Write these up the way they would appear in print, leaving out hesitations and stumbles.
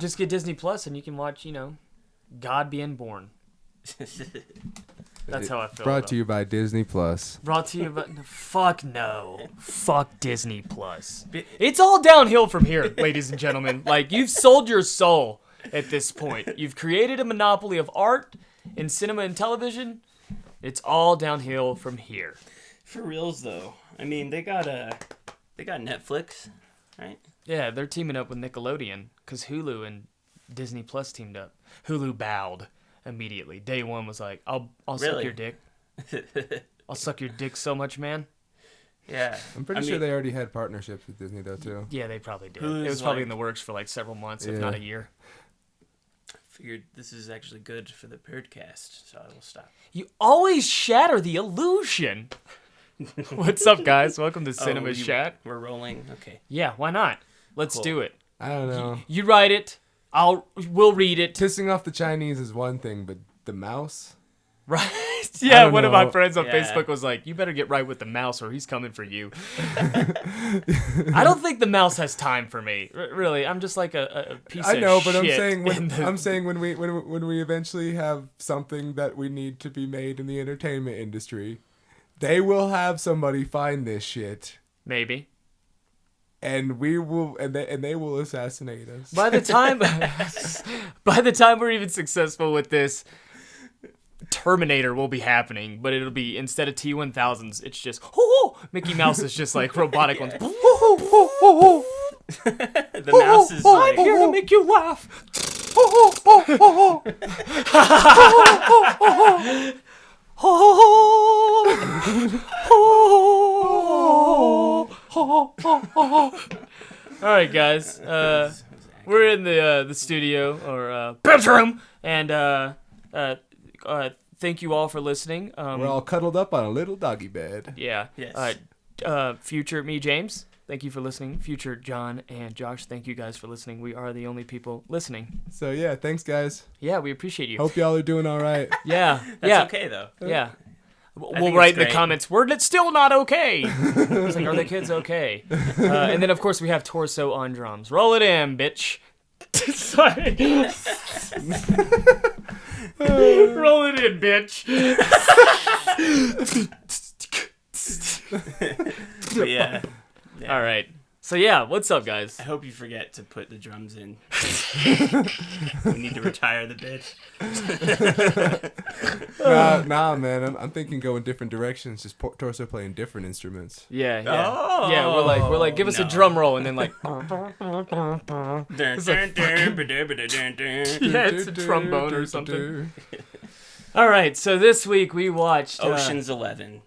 just get Disney Plus and you can watch, God Being Born. That's how I feel. Brought to you by Disney Plus. Brought to you by... Fuck no. Fuck Disney Plus. It's all downhill from here, ladies and gentlemen. Like, you've sold your soul at this point. You've created a monopoly of art in cinema and television. It's all downhill from here. For reals, though. I mean, they got Netflix, right? Yeah, they're teaming up with Nickelodeon because Hulu and Disney Plus teamed up. Hulu bowed immediately. Day one was like, I'll suck your dick. I'll suck your dick so much, man. Yeah. I'm pretty sure they already had partnerships with Disney, though, too. Yeah, they probably did. Hulu's it was probably in the works for like several months, if not a year. Figured this is actually good for the podcast, so I will stop. You always shatter the illusion. What's up, guys? Welcome to Cinema Shat. We're rolling. Okay. Yeah, why not? Let's do it. I don't know. You write it. We'll read it. Pissing off the Chinese is one thing, but the mouse? Right? Yeah, one of my know. friends on Facebook was like, you better get right with the mouse or he's coming for you. I don't think the mouse has time for me. Really, I'm just like a piece of shit. I know, but I'm saying when we eventually have something that we need to be made in the entertainment industry, they will have somebody find this shit. Maybe. And we will, and they will assassinate us. By the time we're even successful with this, Terminator will be happening, but it'll be, instead of T-1000s, it's just Mickey Mouse is just like robotic ones. The mouse is like, I'm here to make you laugh. All right, guys. We're in the studio or bedroom, and thank you all for listening. We're all cuddled up on a little doggy bed. Yeah. Yes. Future me, James. Thank you for listening. Future John and Josh, thank you guys for listening. We are the only people listening. So yeah, thanks guys. Yeah, we appreciate you. Hope y'all are doing all right. Yeah. That's okay though. Yeah. We'll think write it's in the great. comments, it's still not okay. It's like, are the kids okay? And then, of course, we have Torso on drums. Roll it in, bitch. Sorry. Roll it in, bitch. But yeah. All right. So, yeah, what's up, guys? I hope you forget to put the drums in. We need to retire the bitch. Nah, man. I'm thinking go in different directions. Just Torso playing different instruments. Yeah. Oh, yeah, we're like, give us a drum roll, and then like, yeah, it's a trombone or something. All right, so this week we watched Ocean's 11.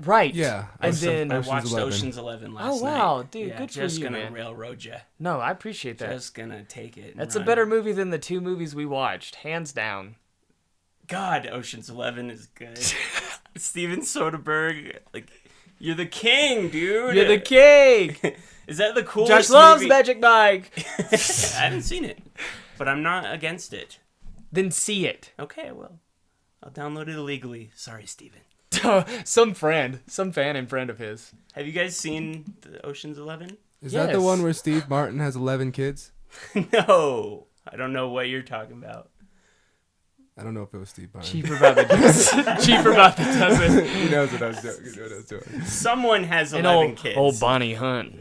Right. Yeah. And then I watched 11. Ocean's 11 last night. Oh wow, dude, Yeah, good for just you, gonna man. railroad you. No, I appreciate that. Just gonna take it. That's a better movie than the two movies we watched, hands down. God, Ocean's 11 is good. Steven Soderbergh, like, you're the king, dude. You're the king. Is that the coolest Josh loves movie? Magic Mike. I haven't seen it, but I'm not against it. Then see it. Okay, well, I'll download it illegally. Sorry, Steven. Some fan and friend of his. Have you guys seen the Ocean's 11? Is that the Yes. one where Steve Martin has 11 kids? No, I don't know what you're talking about. I don't know if it was Steve Martin. Cheaper about the dozen. Cheaper about the dozen. He knows what I was doing. He knows what I was doing. Someone has And 11 kids. old Bonnie Hunt.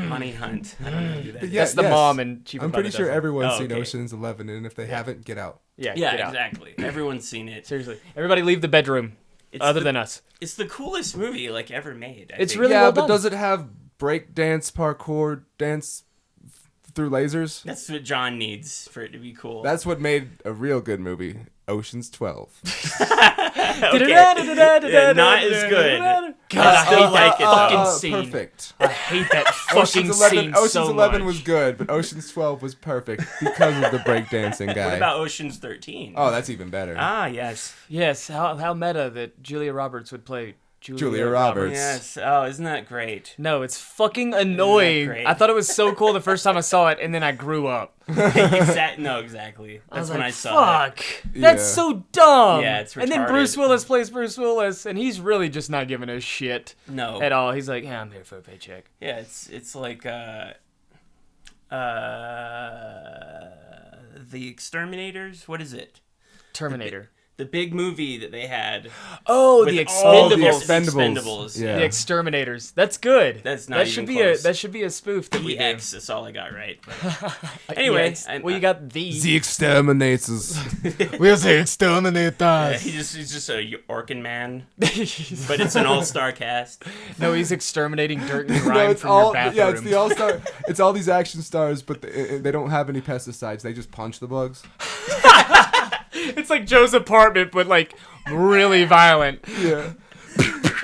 Honey Hunt. I don't know who that is. Yeah, That's the yes. mom and Cheaper I'm by pretty the sure dozen. everyone's Oh, seen okay. Ocean's 11, and if they haven't, get out. Yeah, Yeah, get out. exactly. Everyone's seen it. Seriously. Everybody leave the bedroom. Other than us. It's the coolest movie like ever made. I It's think. really Yeah, well but done. does it have break dance, parkour, dance through lasers? That's what John needs for it to be cool. That's what made a real good movie. Ocean's 12. Okay. Yeah, not as good. God, I I still hate like that it, fucking though. scene. Perfect. I hate that fucking Ocean's 11, scene Ocean's so 11 much. was good, but Ocean's 12 was perfect because of the breakdancing guy. What about Ocean's 13? Oh, that's even better. Ah, yes. Yes, how meta that Julia Roberts would play Julia Roberts. Yes. Oh, isn't that great? No, it's fucking annoying. great? I thought it was so cool the first time I saw it, and then I grew up. Exactly. I That's was when like, I saw it. fuck, that's Yeah. so dumb. Yeah, it's And then retarded. Bruce Willis plays Bruce Willis, and he's really just not giving a shit No. at all. He's like, yeah, I'm here for a paycheck. Yeah, it's like The Exterminators. What is it? Terminator. The big movie that they had. Oh, the with all the Expendables. Expendables. Yeah. The Exterminators. That's good. That's not that even should be close. that should be a spoof that we do. EX. That's all I got right. But anyway, Well, you got the. The Exterminators. We're the Exterminators. he's just a Orkin man, but it's an all-star cast. No, he's exterminating dirt and No, grime it's from all your bathroom. yeah. It's the all-star. It's all these action stars, but they don't have any pesticides. They just punch the bugs. It's like Joe's apartment, but like really violent. Yeah.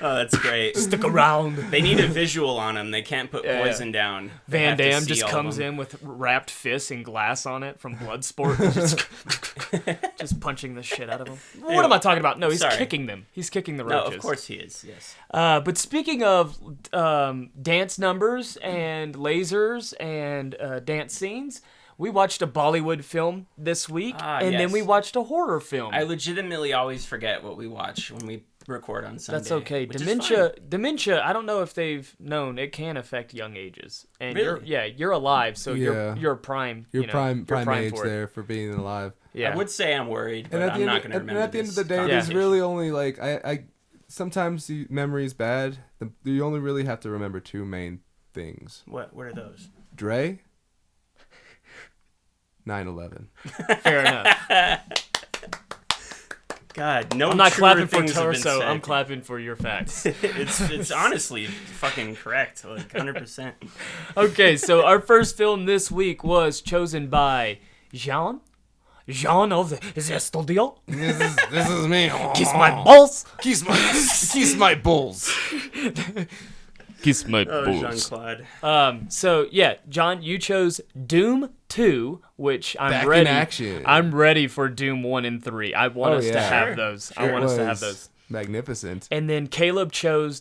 Oh, that's great. Stick around. They need a visual on them. They can't put poison down. They Van have to Damme see just all of comes them. in with wrapped fists and glass on it from Bloodsport, just punching the shit out of them. What am I talking about? No, he's Sorry. kicking them. He's kicking the No, roaches. of course he is. Yes. But speaking of dance numbers and lasers and dance scenes, we watched a Bollywood film this week, and then yes. we watched a horror film. I legitimately always forget what we watch when we record on Sunday. That's okay. which is Dementia. I don't know if they've known it can affect young ages, and Really? you're alive, so Yeah. you're prime. You're you know, prime you're age for it. there for being alive. Yeah. I would say I'm worried, but And I'm not going to remember. at the end of the day, Yeah. there's really only like I sometimes the memory is bad. You only really have to remember two main things: What are those? Dre, 9/11. Fair enough. God, no. I'm not truer clapping for things have been Torso. said. I'm clapping for your facts. it's honestly fucking correct, like 100%. Okay, so our first film this week was chosen by Jean of the studio. This is me. Kiss my balls. Kiss my balls. Kiss my Oh, Jean-Claude. So yeah, John, you chose Doom 2, which I'm Back ready. in action. I'm ready for Doom 1 and 3. I want us to yeah. have Sure. those. Sure. I want us to have Was those. Magnificent. And then Caleb chose.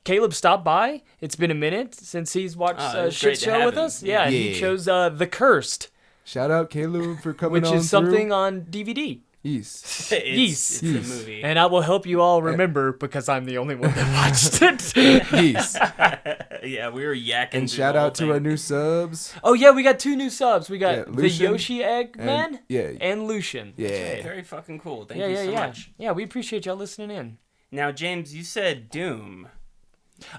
Caleb stopped by. It's been a minute since he's watched Oh, it's Shit great to Show have with him. us. Yeah, and he Yeah. chose The Cursed, Shout out Caleb for coming which on is something through. on DVD. Yes. It's Yes. a movie. And I will help you all remember because I'm the only one that watched it. Yes. Yeah, we were yakking. And through shout the whole out to our thing. new subs. Oh yeah, we got 2 new subs. We got Yeah, the Lucian Yoshi Eggman and and Lucian. Yeah. Very fucking cool. Thank Yeah, you yeah, so yeah. much. Yeah, we appreciate y'all listening in. Now, James, you said Doom.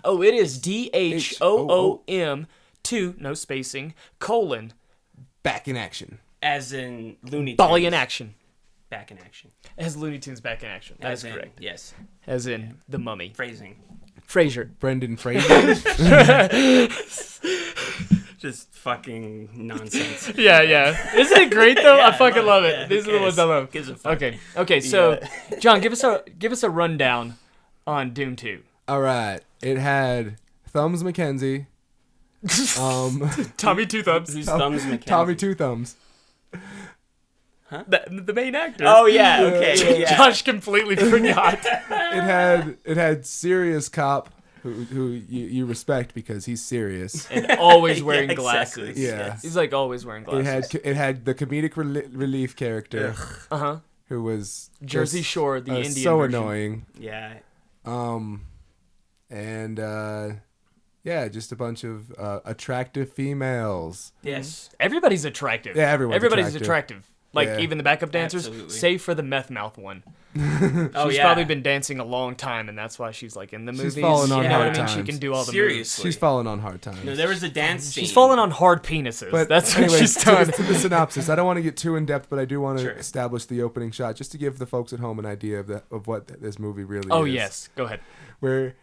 Oh, it is DHOOM 2, no spacing, colon, Back in action. As in Looney Tunes. Bally in action. Back in action. As Looney Tunes back in action. That's As in, correct. Yes. As in The Mummy. Phrasing. Frasier. Brendan Fraser. Just fucking nonsense. Yeah, yeah. Isn't it great though? Yeah, I fucking love it. Yeah, These who are the ones I cares? love. Gives a fuck. Okay. So, John, give us a rundown on Doom 2. All right. It had Thumbs McKenzie. Tommy Two Thumbs. Whose thumbs McKenzie? Tommy Two Thumbs. The main actor. Oh yeah. Okay. Yeah. Josh completely forgot. It had Serious Cop, who you respect because he's serious. And always wearing Yeah, glasses. exactly. Yeah. Yes. He's like always wearing glasses. It had the comedic relief character Uh-huh. who was Jersey just, Shore, the Indian so version. annoying. Yeah. And yeah, just a bunch of attractive females. Yes. Everybody's attractive. Yeah, everybody's attractive. Like Yeah. even the backup dancers, Absolutely. save for the meth mouth one. Oh She's yeah. probably been dancing a long time, and that's why she's like in the movies. fallen on you know hard what I mean? She times. can do all the Seriously. She's fallen on hard times. No, there was a dance scene. moves. She's fallen on hard penises. But That's anyways, what she's done. to the synopsis. I don't want to get too in depth, but I do want to Sure. establish the opening shot just to give the folks at home an idea of what this movie really Oh is. yes, go ahead. Where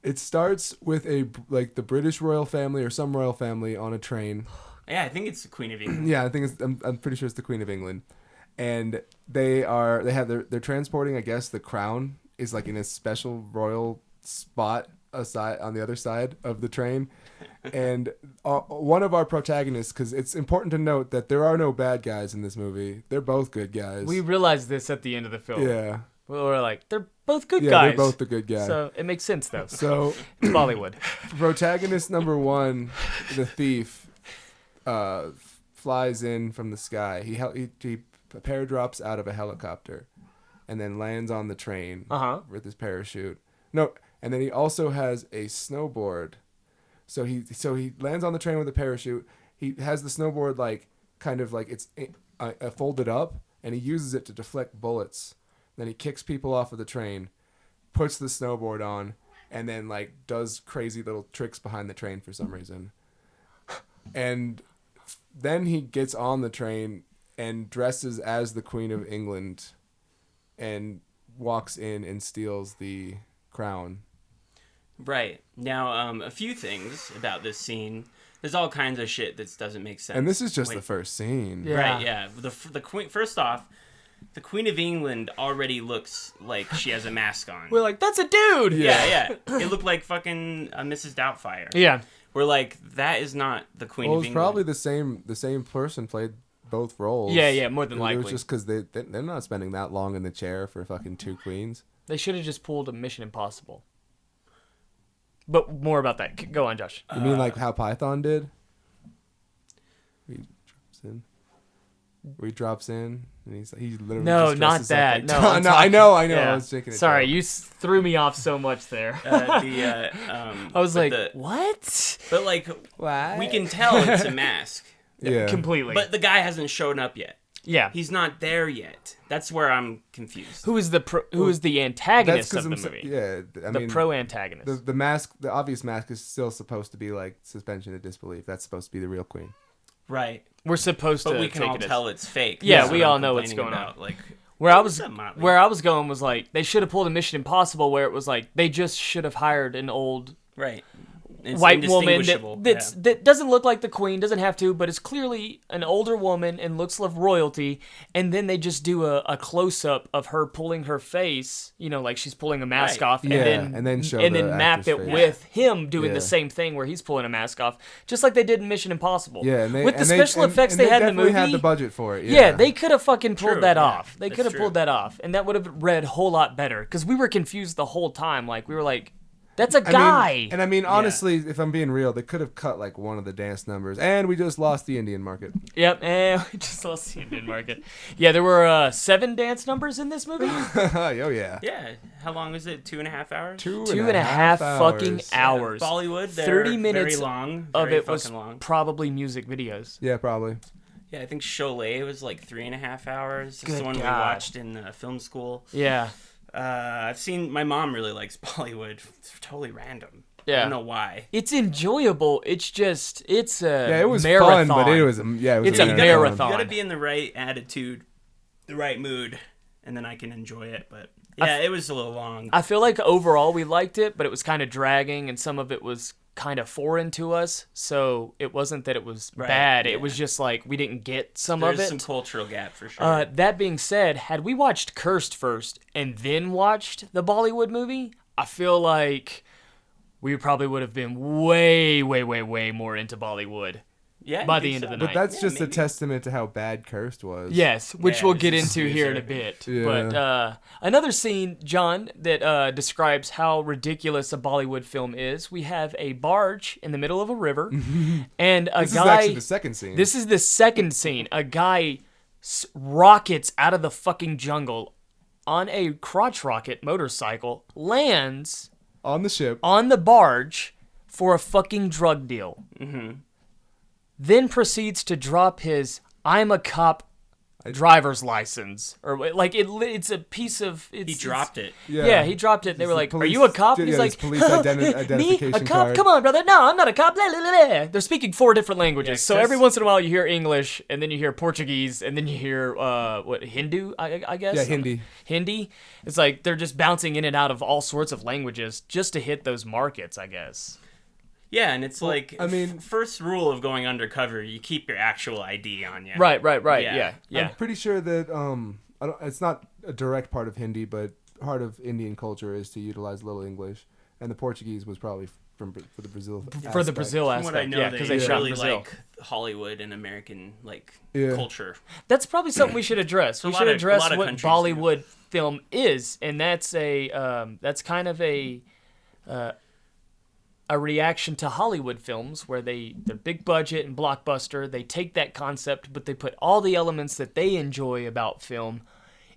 it starts with the British royal family or some royal family on a train. Yeah, I think it's the Queen of England. Yeah, I think I'm pretty sure it's the Queen of England, and they're transporting. I guess the crown is like in a special royal spot aside on the other side of the train, and one of our protagonists, because it's important to note that there are no bad guys in this movie. They're both good guys. We realized this at the end of the film. yeah. We were like, they're both good Yeah, guys. they're both the good guy. So it makes sense though. So It's Bollywood. protagonist number 1, the thief, flies in from the sky. He paradrops out of a helicopter, and then lands on the train with his parachute. No, and then he also has a snowboard. So he lands on the train with a parachute. he has the snowboard like kind of like it's folded up, and he uses it to deflect bullets. Then he kicks people off of the train, puts the snowboard on, and then like does crazy little tricks behind the train for some reason. And then he gets on the train and dresses as the Queen of England and walks in and steals the crown. Right. Now, a few things about this scene. There's all kinds of shit that doesn't make sense. And this is just the first scene. Yeah. Right, yeah. The Queen, first off, the Queen of England already looks like she has a mask on. We're like, that's a dude. Yeah. It looked like fucking Mrs. Doubtfire. Yeah. We're like, that is not the Queen Well, of it's England. probably the same person played both roles. Yeah, more than It likely. was just because they're not spending that long in the chair for fucking two queens. They should have just pulled a Mission Impossible. But more about that. Go on, Josh. You mean like how Python did? Where he drops in and he's literally No, just not dresses up that. like- No, no, I'm I know. Yeah. I was taking it. Sorry, down. you threw me off so much there. I was like, what? But like, What? we can tell it's a mask. Yeah. Completely. But the guy hasn't shown up yet. yeah. He's not there yet. That's where I'm confused. Who is the antagonist of the movie? Yeah, I The mean, pro-antagonist. the mask, the obvious mask is still supposed to be like suspension of disbelief. That's supposed to be the real queen. Right. We're supposed But to we can take all it as... tell it's fake. Yeah, That's we what all I'm know what's complaining going on. about. Like, Where I what's was up, Motley? where I was going was like they should have pulled a Mission Impossible where it was like they just should have hired an old right. It's white woman indistinguishable. that doesn't look like the queen, doesn't have to, but is clearly an older woman and looks like royalty, and then they just do a close-up of her pulling her face, like she's pulling a mask Right. off, Yeah, and then show and the then map actor's it face. with him doing Yeah. the same thing where he's pulling a mask off, just like they did in Mission Impossible. Yeah, and with the special effects they had in the definitely movie. had the budget for it. Yeah, they could have fucking pulled True, that yeah, off. They that's could have true. pulled that off, and that would have read a whole lot better. Because we were confused the whole time. Like we were like, "That's a guy." I mean, honestly, if I'm being real, they could have cut like one of the dance numbers, and we just lost the Indian market. Yep, and we just lost the Indian market. Yeah, there were 7 dance numbers in this movie. Oh yeah. Yeah. How long is it? 2.5 hours? Two and a half fucking hours. hours. Bollywood. They're 30 minutes very long. of Very it was fucking long. probably music videos. Yeah, probably. Yeah, I think Sholay was like 3.5 hours. That's Good the one we God. watched in film school. Yeah, I've seen. My mom really likes Bollywood. It's totally random. I yeah. don't know why. It's enjoyable. It's just it was marathon. fun, but it was It's a a marathon. You gotta be in the right attitude, the right mood, and then I can enjoy it. But yeah, it was a little long. I feel like overall we liked it, but it was kind of dragging, and some of it was kind of foreign to us. So it wasn't that it was Right, bad. yeah. It was just like we didn't get some There's of it. some cultural gap for sure. That being said, had we watched Cursed first and then watched the Bollywood movie, I feel like we probably would have been way, way, way, way more into Bollywood. yeah, by I the think end of so. the But night. that's just a maybe. testament to how bad Cursed was. Yes, which Yeah, we'll it's get a into here in a snoozer. bit. Yeah. But another scene, John, that describes how ridiculous a Bollywood film is. We have a barge in the middle of a river, and a This guy. is actually the second scene. This is the second scene. A guy rockets out of the fucking jungle on a crotch rocket motorcycle, lands on the ship. on the barge for a fucking drug deal. Mm-hmm. Then proceeds to drop his "I'm a cop" driver's license, or like it's a piece of. He It's, dropped it. Yeah, he dropped it. They were the like, "Are police- you a cop?" yeah, He's this like, police "Me, identification a cop? card." Come on, brother. No, I'm not a cop." Blah, blah, blah, blah. They're speaking 4 different languages. Yeah, so Chris- every once in a while you hear English, and then you hear Portuguese, and then you hear Hindu, I guess. Yeah, Hindi. Hindi. It's like they're just bouncing in and out of all sorts of languages just to hit those markets, I guess. Yeah, and it's like, I mean- first rule of going undercover, you keep your actual ID on you. Right. Yeah. Yeah. I'm pretty sure that it's not a direct part of Hindi, but part of Indian culture is to utilize a little English, and the Portuguese was probably for the Brazil. For the aspect. Brazil From aspect, what I know, yeah, they because they shot in really Brazil. like Hollywood and American Yeah. culture. That's probably something we should address. We a should lot of- address a lot of what countries Bollywood film is, and that's that's kind of a reaction to Hollywood films where they're big budget and blockbuster. They take that concept, but they put all the elements that they enjoy about film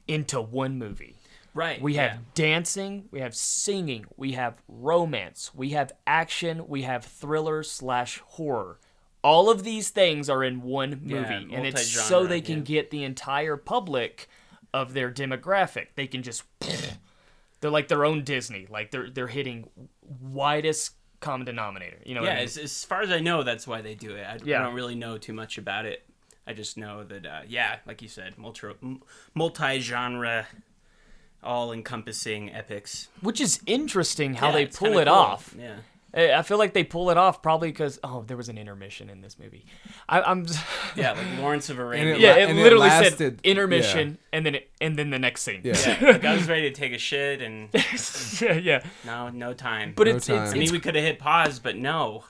into one movie. Right. We yeah. have dancing, we have singing, we have romance, we have action, we have thriller / horror, all of these things are in one movie, Yeah, and it's so multi-genre, they can get the entire public of their demographic. They can just they're like their own Disney. Like they're hitting widest common denominator. You know? Yeah, What I mean? as far as I know, that's why they do it. I Yeah. don't really know too much about it. I just know that, like you said, multi-genre, all-encompassing epics. Which is interesting how Yeah, they it's pull kinda it cool. off. Yeah. I feel like they pull it off probably because there was an intermission in this movie. I'm Yeah, like Lawrence of Arabia. yeah, it and it literally said lasted- intermission and then the next scene. Yeah. Yeah, like I was ready to take a shit and yeah. no time. But No it's time. I mean, we could have hit pause, but no.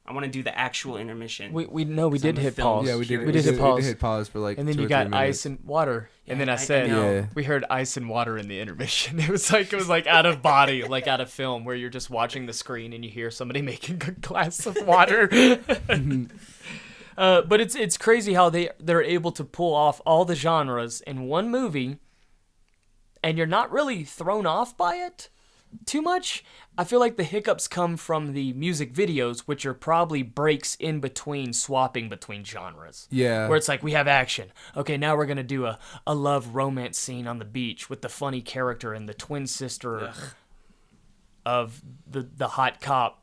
I want to do the actual intermission. we did I'm a hit film pause. Yeah, we did. We We did hit pause. We did hit pause for like. And then 2 you or got 3 minutes. ice and water. And then I I said, know. Yeah. we heard ice and water in the intermission. It was like out of body, like out of film, where you're just watching the screen and you hear somebody making a glass of water. But it's crazy how they're able to pull off all the genres in one movie, and you're not really thrown off by it too much. I feel like the hiccups come from the music videos, which are probably breaks in between swapping between genres. Yeah. Where it's like, we have action. Okay, now we're going to do a love romance scene on the beach with the funny character and the twin sister of the hot cop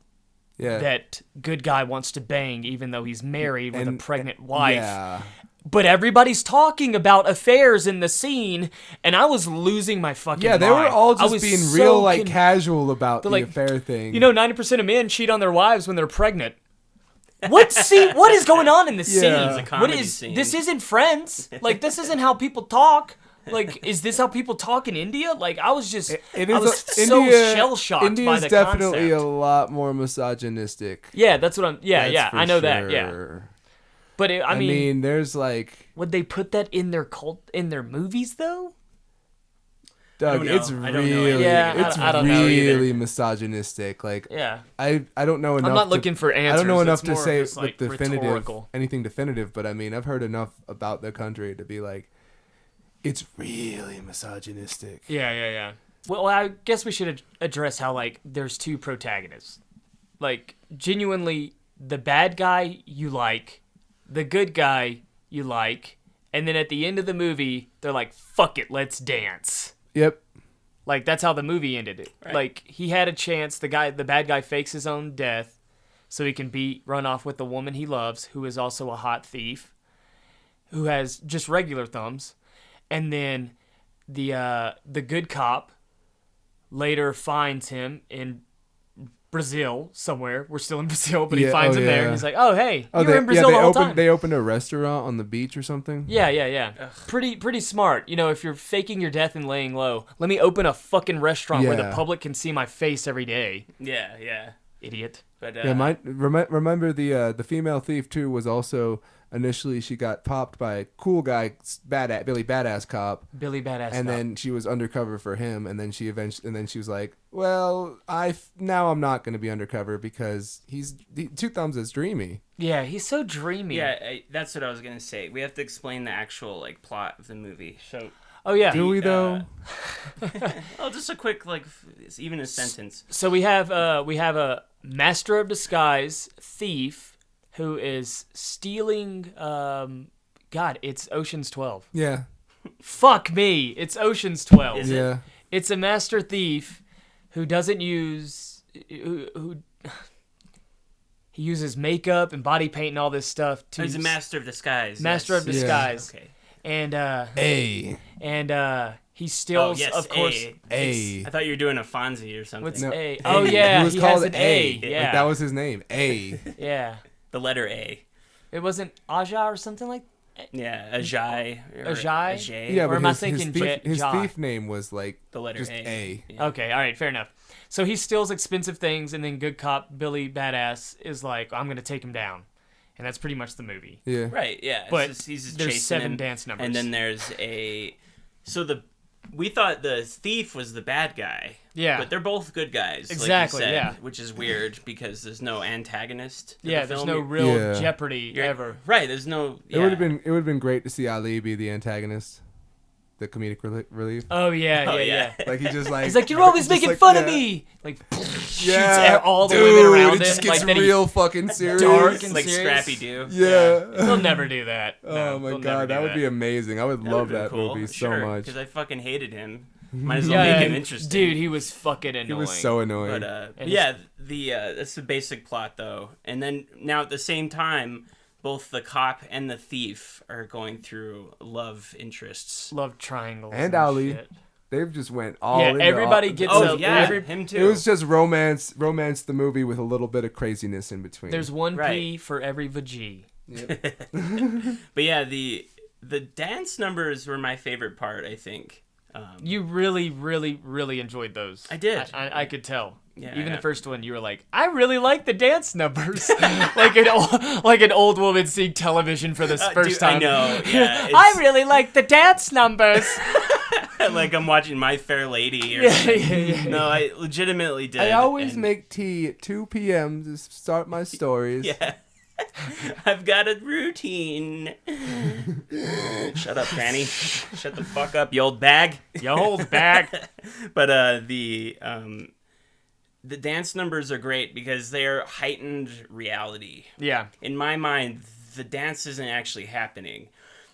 Yeah. that good guy wants to bang even though he's married with a pregnant wife. Yeah. But everybody's talking about affairs in the scene, and I was losing my fucking Yeah, they mind. were all I just was being so real, like, casual about the like, affair thing. You know, 90% of men cheat on their wives when they're pregnant. What scene? What is going on in this Yeah. scene? It's a What comedy is scene. this? Isn't Friends? Like, this isn't how people talk. Like, is this how people talk in India? Like, I was just, It I is was so shell shocked by India's the definitely concept. a lot more misogynistic. Yeah, that's what I'm. Yeah, That's yeah, for I know that. Yeah, sure. but I mean, there's like, would they put that in their movies though? Doug, don't know. it's I don't know really, anything. Yeah, it's I don't know either. really misogynistic. Like, Yeah, I don't know enough. I'm not to- looking for answers. I don't know enough It's to more say just, like, with definitive rhetorical. anything definitive, but I mean, I've heard enough about the country to be like, it's really misogynistic. Yeah. Well, I guess we should address how, like, there's two protagonists. Like, genuinely, the bad guy you like, the good guy you like, and then at the end of the movie, they're like, fuck it, let's dance. Yep. Like, that's how the movie ended. Right. Like, he had a chance, the bad guy fakes his own death so he can run off with the woman he loves, who is also a hot thief, who has just regular thumbs. And then the good cop later finds him in Brazil somewhere. We're still in Brazil, but he Yeah, finds oh, him there. yeah. And he's like, "Oh, hey, you were they, in Brazil they the whole opened time." they opened a restaurant on the beach or something. Yeah. Pretty smart. You know, if you're faking your death and laying low, let me open a fucking restaurant where the Yeah. public can see my face every day. Yeah. Idiot. But Yeah, remember the female thief too was also initially she got popped by a cool guy, Billy Badass cop, Billy Badass. and then she was undercover for him, and then she was like, well, now I'm not going to be undercover because Two Thumbs is dreamy. Yeah, he's so dreamy. yeah, that's what I was gonna say. We have to explain the actual like plot of the movie. So, Oh yeah. Do we though? just a quick even a sentence. So we have a master of disguise thief who is stealing. God, it's Ocean's 12. Yeah, Fuck me, it's Ocean's 12. Is it? yeah. It's a master thief who doesn't use who he uses makeup and body paint and all this stuff to He's a master of disguise. master of yes. disguise. Okay. And A. he steals, yes, of course. A. I thought you were doing a Fonzie or something. What's No, A? A. Oh yeah, He was has called an A. Yeah, Like, that was his name. A. yeah. The letter A. It wasn't Aja or something like. Yeah, Ajay. or Ajay? Ajay. Yeah, Or but am I his thinking his Ja? thief name was like The letter just A. A. Yeah. Okay, all right, fair enough. So he steals expensive things, and then good cop Billy Badass is like, "I'm gonna take him down," and that's pretty much the movie. Yeah. Right, yeah. But he's just there's chasing 7 him, dance numbers. and then there's we thought the thief was the bad guy. Yeah. But they're both good guys. Exactly, like you said, yeah. Which is weird because there's no antagonist. to Yeah, the there's film. no You're- real Yeah. jeopardy you're- ever. Right, there's no. It Yeah. would have been great to see Ali be the antagonist. the comedic relief. Oh yeah. Like he just like He's like, you're always just making like, fun of me. Like Yeah, shoots all the dude, women around it him. just gets like, then he- real fucking serious. dark and like serious. Scrappy Doo. Yeah. They'll never do that. Oh No, my they'll never god, do that would be amazing. I would love that movie so much. Because I fucking hated him. Might as well make him interesting. Dude, he was fucking annoying. He was so annoying. But yeah, that's the basic plot though. And then now at the same time, both the cop and the thief are going through love interests. Love triangles And Ali. shit. They've just went all Yeah, into everybody all, gets Oh a- yeah, every- him too. It was just romance the movie with a little bit of craziness in between. There's one Right. P for every vg. But yeah, the dance numbers were my favorite part. I think. You really, really, really enjoyed those. I did. I could tell. Yeah, Even yeah. the first one, you were like, I really like the dance numbers, like an old woman seeing television for this first Dude, time. I know. Yeah, I really like the dance numbers. like I'm watching My Fair Lady. Or yeah. No, I legitimately did. I always and- make tea at 2 p.m. to start my stories. Yeah. I've got a routine. Shut up, Granny. Shut the fuck up, you old bag. You hold back. But the dance numbers are great because they're heightened reality. Yeah. In my mind, the dance isn't actually happening.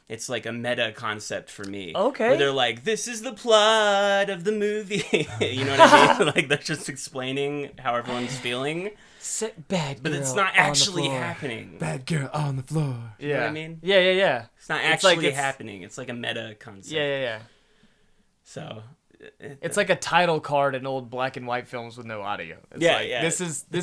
It's like a meta concept for me. Okay. Where they're like, this is the plot of the movie. You know what I mean? Like, they're just explaining how everyone's feeling. Sit bad But girl it's not on the actually floor. happening. Bad girl on the floor. Yeah. You know what I mean? Yeah. It's not It's like actually it's- happening. It's like a meta concept. Yeah. So... It's like a title card in old black and white films with no audio. It's Yeah, like, yeah. This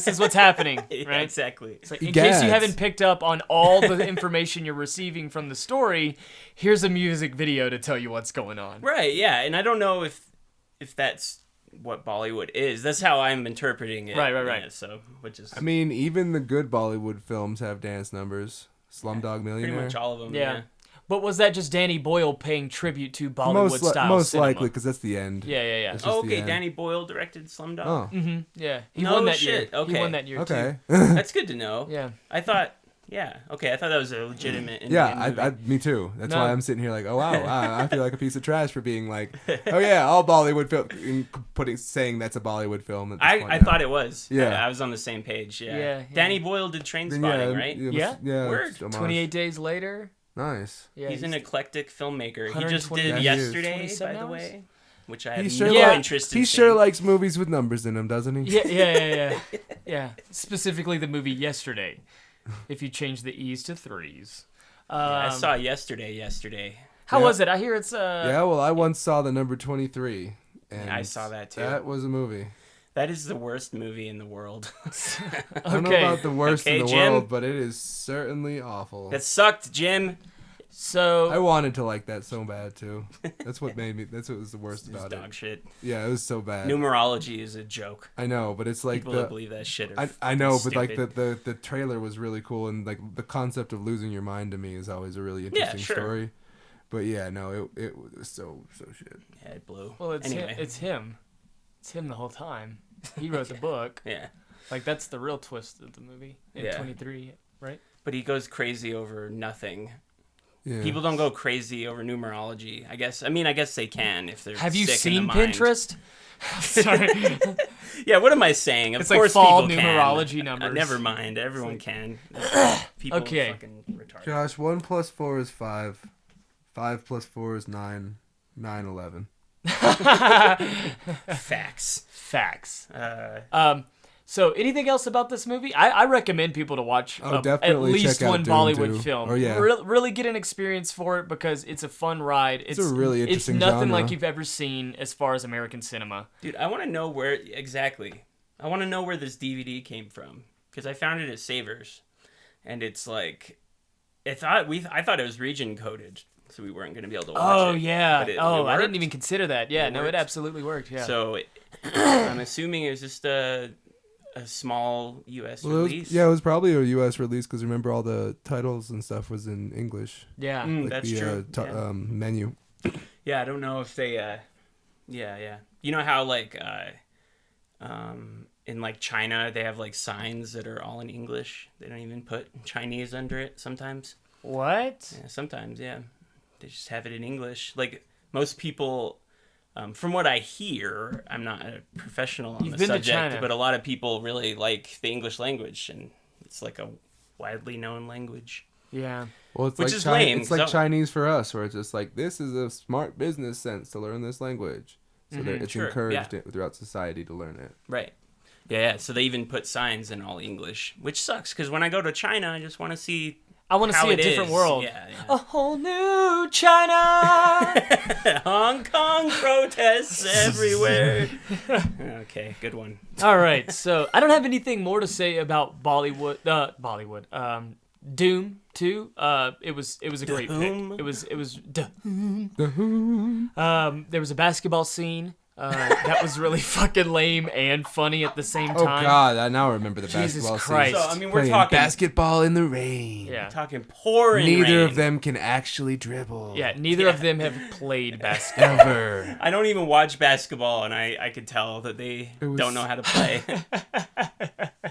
is what's happening, Yeah, right? exactly. It's like, in case you Gads. haven't picked up on all the information you're receiving from the story, here's a music video to tell you what's going on. Right, yeah. And I don't know if that's what Bollywood is. That's how I'm interpreting it. Right. Yeah, so, which is I mean, even the good Bollywood films have dance numbers. Slumdog pretty Millionaire. much all of them. Yeah. Yeah. But was that just Danny Boyle paying tribute to Bollywood style most cinema? likely, because that's the end. Yeah. It's just Oh, the okay. end. Danny Boyle directed Slumdog. Oh, Yeah. He No won that shit, year. He okay. won that year okay. That's good to know. too. Yeah. I thought, yeah, okay. I thought that was a legitimate Indian movie. Yeah, me too. That's No. why I'm sitting here like, oh wow, I feel like a piece of trash for being like, oh yeah, all Bollywood film, saying that's a Bollywood film. At this point I now. thought it was. Yeah. I was on the same page. Yeah. Yeah. Danny Boyle did Then, Trainspotting, right? Yeah? Yeah. Word. it's homage. 28 days later. Nice. Yeah. He's an eclectic filmmaker. He just 120 did Yeah, he is. Yesterday, by 27 the hours? way, which I have He sure, no Yeah. interest in he sure seeing. likes movies with numbers in them, doesn't he? Yeah. Specifically the movie Yesterday. If you change the E's to 3s. I saw Yesterday. How Yeah. was it? I hear it's Yeah, well, I once saw the number 23. And I saw that, too. That was a movie. That is the worst movie in the world. I don't know Okay. about the worst Okay, in the Jim? world, but it is certainly awful. That sucked, Jim. So I wanted to like that so bad too. That's what was the worst It's about dog it. shit. Yeah, it was so bad. Numerology is a joke. I know, but it's like People the that believe that shit are I know, but stupid. like the trailer was really cool, and like the concept of losing your mind to me is always a really interesting sure. story. But yeah, no, it was so shit. Yeah, it blew. well, it's anyway. him. It's him the whole time. He wrote the book. Yeah, Like that's the real twist of the movie in Yeah. 23, right? but he goes crazy over nothing. Yeah. People don't go crazy over numerology. I guess they can if they're. Have you sick in the seen mind. Pinterest? Sorry. Yeah, what am I saying? Of It's like course fall people numerology can. numbers. Never mind. Everyone can. People Okay. are fucking retarded. Josh, 1 + 4 is 5. 5 + 4 is 9. 9, 11. Facts. Facts. So anything else about this movie? I recommend people to watch Oh, at definitely least check out one Dhoom, Bollywood too. film. Oh, yeah. Really get an experience for it because it's a fun ride. It's a really interesting It's nothing genre. like you've ever seen as far as American cinema. Dude, I want to know where exactly. I want to know where this DVD came from because I found it at Savers, and it's like, I thought it was region coded, so we weren't going to be able to watch Oh it. yeah. But it I worked. didn't even consider that. Yeah, It no, it worked. absolutely worked. Yeah. So I'm assuming it was just a small U.S. release. It was probably a U.S. release because remember all the titles and stuff was in English. yeah. Mm, that's the true. menu. Yeah, I don't know if they. Yeah. You know how like in like China they have like signs that are all in English. They don't even put Chinese under it sometimes. What? Yeah, sometimes, yeah. They just have it in English. Like most people, from what I hear, I'm not a professional on You've the been to subject, China. but a lot of people really like the English language, and it's like a widely known language. Yeah. Well, it's Which like is lame, It's like so- Chinese for us, where it's just like, this is a smart business sense to learn this language. So it's sure, encouraged yeah. throughout society to learn it. Right. Yeah. So they even put signs in all English, which sucks because when I go to China, I just want to see. I want to how see a it different is. world. Yeah. A whole new China. Hong Kong protests everywhere. Okay, good one. All right, so I don't have anything more to say about Bollywood. Doom 2. It was a great Dhoom? pick. It was Doom. There was a basketball scene. That was really fucking lame and funny at the same Oh time. God! I now remember the Jesus basketball Christ. scene. So I mean, we're Playing talking basketball in the rain. Yeah. talking pouring Neither rain. of them can actually dribble. Yeah, neither of them have played basketball. Ever. I don't even watch basketball, and I could tell that they was- don't know how to play.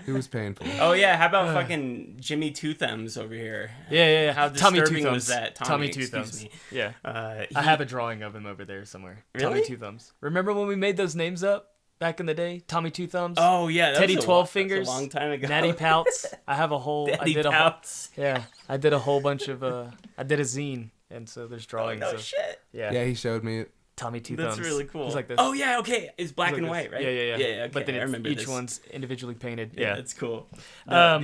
It was painful. Oh yeah, how about fucking Jimmy Two Thumbs over here? Yeah. How Tommy disturbing Two Thumbs. was that? Tommy Two excuse Thumbs. me. Yeah. I I have a drawing of him over there somewhere. Really? Tommy Two Thumbs. Remember when we made those names up back in the day? Tommy Two Thumbs. Oh yeah, that Teddy was 12 that's Fingers. a long time ago. Natty Pouts. I have a whole. I Daddy did a whole, Pouts. Yeah, I did a whole bunch of. I did a zine, and so there's Oh, drawings no of. shit. Yeah. Yeah, he showed me it. Tommy Two That's Thumbs. really cool. He's like this. Oh yeah, okay. It's black He's and like white, this. right? Yeah. Yeah, okay. But then I it's, remember each this. one's individually painted. Yeah, Yeah. that's cool. Um,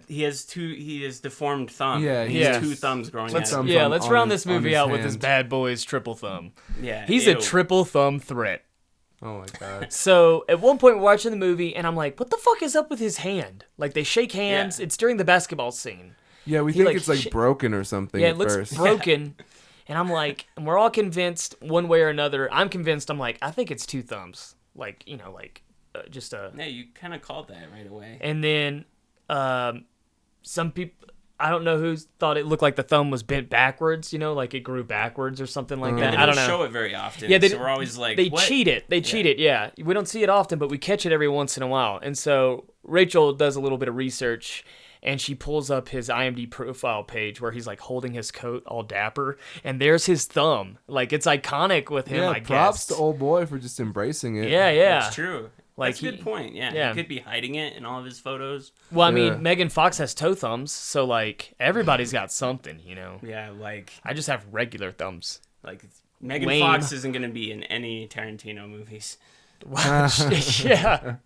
He has deformed thumb. Yeah, he yeah. has two thumbs growing Let's out. of him. Thumbs on- let's on round his- this movie on his out with this hand. bad boy's triple thumb. Yeah, He's a ew. triple thumb threat. Oh my God. So at one point we're watching the movie, and I'm like, "What the fuck is up with his hand?" Like they shake hands. Yeah. It's during the basketball scene. Yeah, we He, think like, it's like broken or something Yeah, at it looks first. broken. And I'm like, and we're all convinced one way or another. I'm convinced. I'm like, I think it's two thumbs. Like, just a. Yeah, you kind of called that right away. And then some people, I don't know who thought it looked like the thumb was bent backwards, like it grew backwards or something like that. They I don't don't know. show it very often. Yeah, so we're always like, They what? cheat it. They cheat it, yeah. We don't see it often, but we catch it every once in a while. And so Rachel does a little bit of research, and she pulls up his IMDb profile page where he's like holding his coat all dapper, and there's his thumb. Like it's iconic with him, Yeah, I props guess. to old boy for just embracing it. Yeah. That's true. Like That's a good point. Yeah. yeah. He could be hiding it in all of his photos. Well, I Yeah. mean, Megan Fox has toe thumbs, so like everybody's got something, Yeah, like I just have regular thumbs. Megan Lame. Fox isn't going to be in any Tarantino movies. Yeah.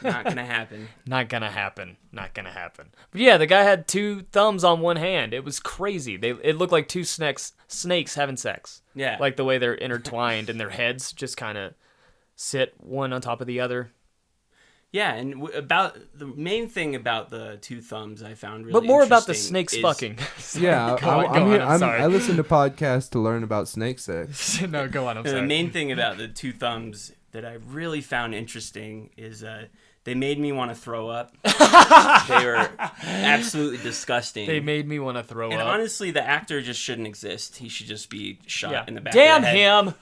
Not going to happen. Not gonna happen. But yeah, the guy had two thumbs on one hand. It was crazy. It looked like two snakes having sex. Yeah. Like the way they're intertwined and their heads just kind of sit one on top of the other. Yeah, and about the main thing about the two thumbs I found really But more about the interesting snakes is- fucking. Yeah, Go on, I'm here. I'm sorry. I listen to podcasts to learn about snake sex. No, go on. I'm The sorry. main thing about the two thumbs that I really found interesting is they made me want to throw up. They were absolutely disgusting. They made me want to throw and up. honestly, the actor just shouldn't exist. He should just be shot Yeah. in the back Damn of the head. him.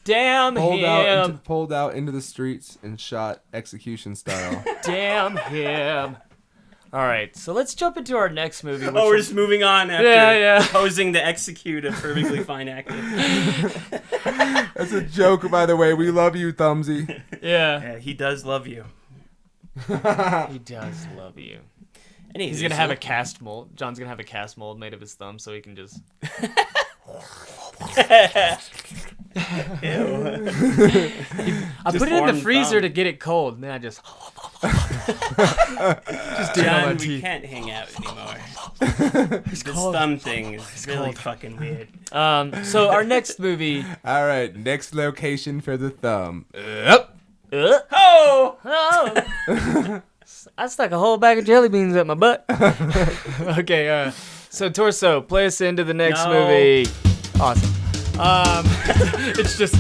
Damn him. Pulled out into the streets and shot execution style. Damn him. All right, so let's jump into our next movie. Which Oh, we're just moving on after Yeah. proposing to execute a perfectly fine actor. That's a joke, by the way. We love you, Thumbsy. yeah. Yeah, he does love you. He does love you. Anywho, He's gonna have a cast mold. John's gonna have a cast mold made of his thumb, so he can just. I put it in the Deformed freezer thumb. to get it cold, and then I just. just do it on my John, we teeth. can't hang out anymore. This cold. thumb thing is really cold. fucking weird. So our next movie. All right, next location for the thumb. Oh! Oh! I stuck a whole bag of jelly beans up my butt. Okay, so Torso, play us into the next No. movie. Awesome. It's just.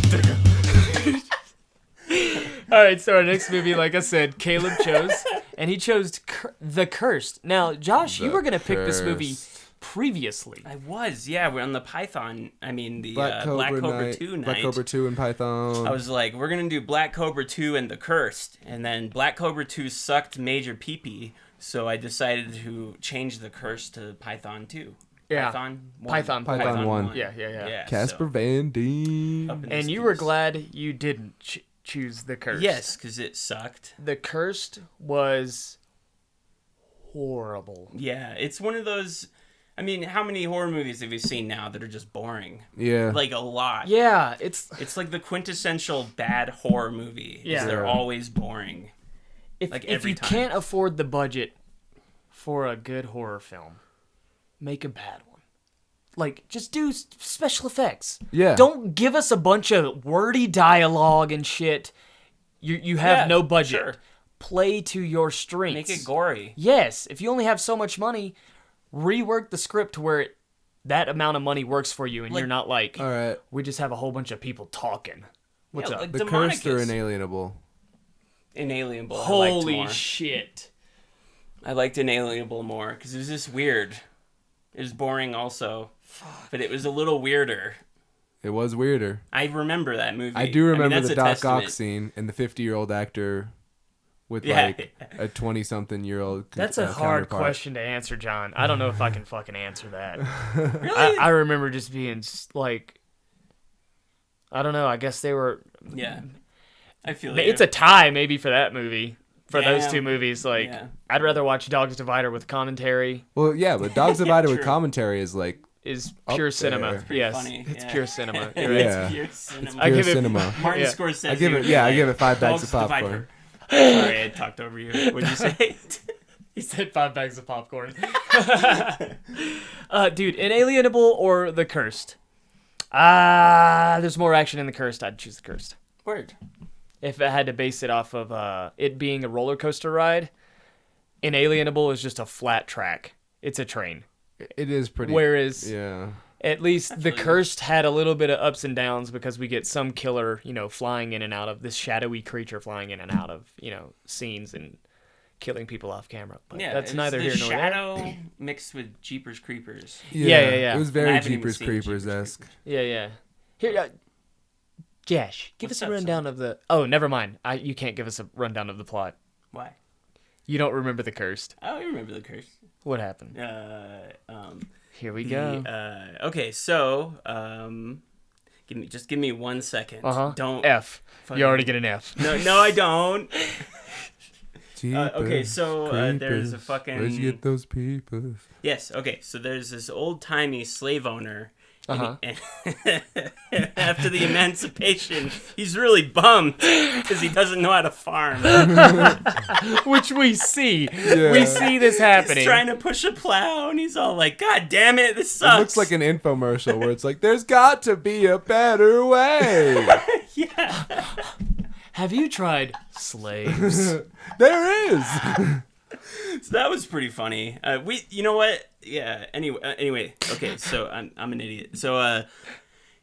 All right, so our next movie, like I said, Caleb chose, and he chose The Cursed. Now, Josh, you The were gonna pick this movie Cursed. previously. I was, yeah. We're on the Python. I mean, the Black Black Cobra, Cobra night. 2 night. Black Cobra 2 and Python. I was like, we're gonna do Black Cobra 2 and The Cursed, and then Black Cobra 2 sucked major pee-pee, so I decided to change The Cursed to Python 2. Yeah. Python Python 1. Yeah. Casper so- Van Dien. Up in And this you were piece. glad you didn't choose The Cursed. Yes, because it sucked. The Cursed was horrible. Yeah, it's one of those. I mean, how many horror movies have you seen now that are just boring? Yeah. Like a lot. Yeah, it's It's like the quintessential bad horror movie. Yeah. They're always boring. if like if every you time. can't afford the budget for a good horror film, make a bad one. Like, just do special effects. Yeah. Don't give us a bunch of wordy dialogue and shit. You have Yeah, no budget. sure. Play to your strengths. Make it gory. Yes, if you only have so much money, rework the script to where that amount of money works for you, and Like- you're not like, All right. we just have a whole bunch of people talking. What's Yeah, up? like The Demonic Cursed or is Inalienable? Inalienable. I liked Holy more. shit. I liked Inalienable more because it was just weird. It was boring also, but it was a little weirder. It was weirder. I remember that movie. I do remember that's the a Doc testament. Ock scene and the 50-year-old actor with Yeah. like a 20-something-year-old. That's a hard counterpart. question to answer, John. I don't know if I can fucking answer that. Really? I remember just being like, I don't know. I guess they were. Yeah. I feel It's a tie maybe for that movie. For those Damn. two movies, like Yeah. I'd rather watch Dogs Divider with commentary. Well, yeah, but Dogs Divided with True. commentary is like Is Up pure there. cinema. It's pretty Yes, funny, it's yeah. pure cinema. You're right. Yeah. Pure cinema. I pure give it- cinema. Martin Yeah. Scorsese. I give would it. be Yeah, I like, give it 5 bags of Dogs popcorn. Divider. Sorry, I talked over you. What'd you say? He said 5 bags of popcorn. Dude, Inalienable or The Cursed? There's more action in The Cursed. I'd choose The Cursed. Word. If I had to base it off of it being a roller coaster ride, Inalienable is just a flat track. It's a train. It is pretty. Whereas Yeah. at least The feel you. Cursed had a little bit of ups and downs because we get some killer, flying in and out of this shadowy creature flying in and out of, scenes and killing people off camera. But Yeah, that's it's neither the here nor there. shadow mixed with Jeepers Creepers. Yeah. It was I very haven't even Jeepers seen Creepers Jeepers esque. Yeah. Here, Josh, give What's us a up, rundown of the. Oh, never mind. You can't give us a rundown of the plot. Why? You don't remember The Cursed. Oh, I remember The Curse. What happened? Here we go. Okay, so give me 1 second. Don't F. fucking- You already get an F. No, I don't. Okay, Jeepers so there's a Creepers. fucking Where'd you get those peepers? yes. Okay, so there's this old timey slave owner. And after the emancipation, he's really bummed because he doesn't know how to farm. Which we see. Yeah. We see this happening. He's trying to push a plow, and he's all like, "God damn it, this It sucks." looks like an infomercial where it's like, "There's got to be a better way." yeah. Have you tried slaves? There is. So that was pretty funny. You know what? Yeah. Anyway. Okay. So I'm an idiot. So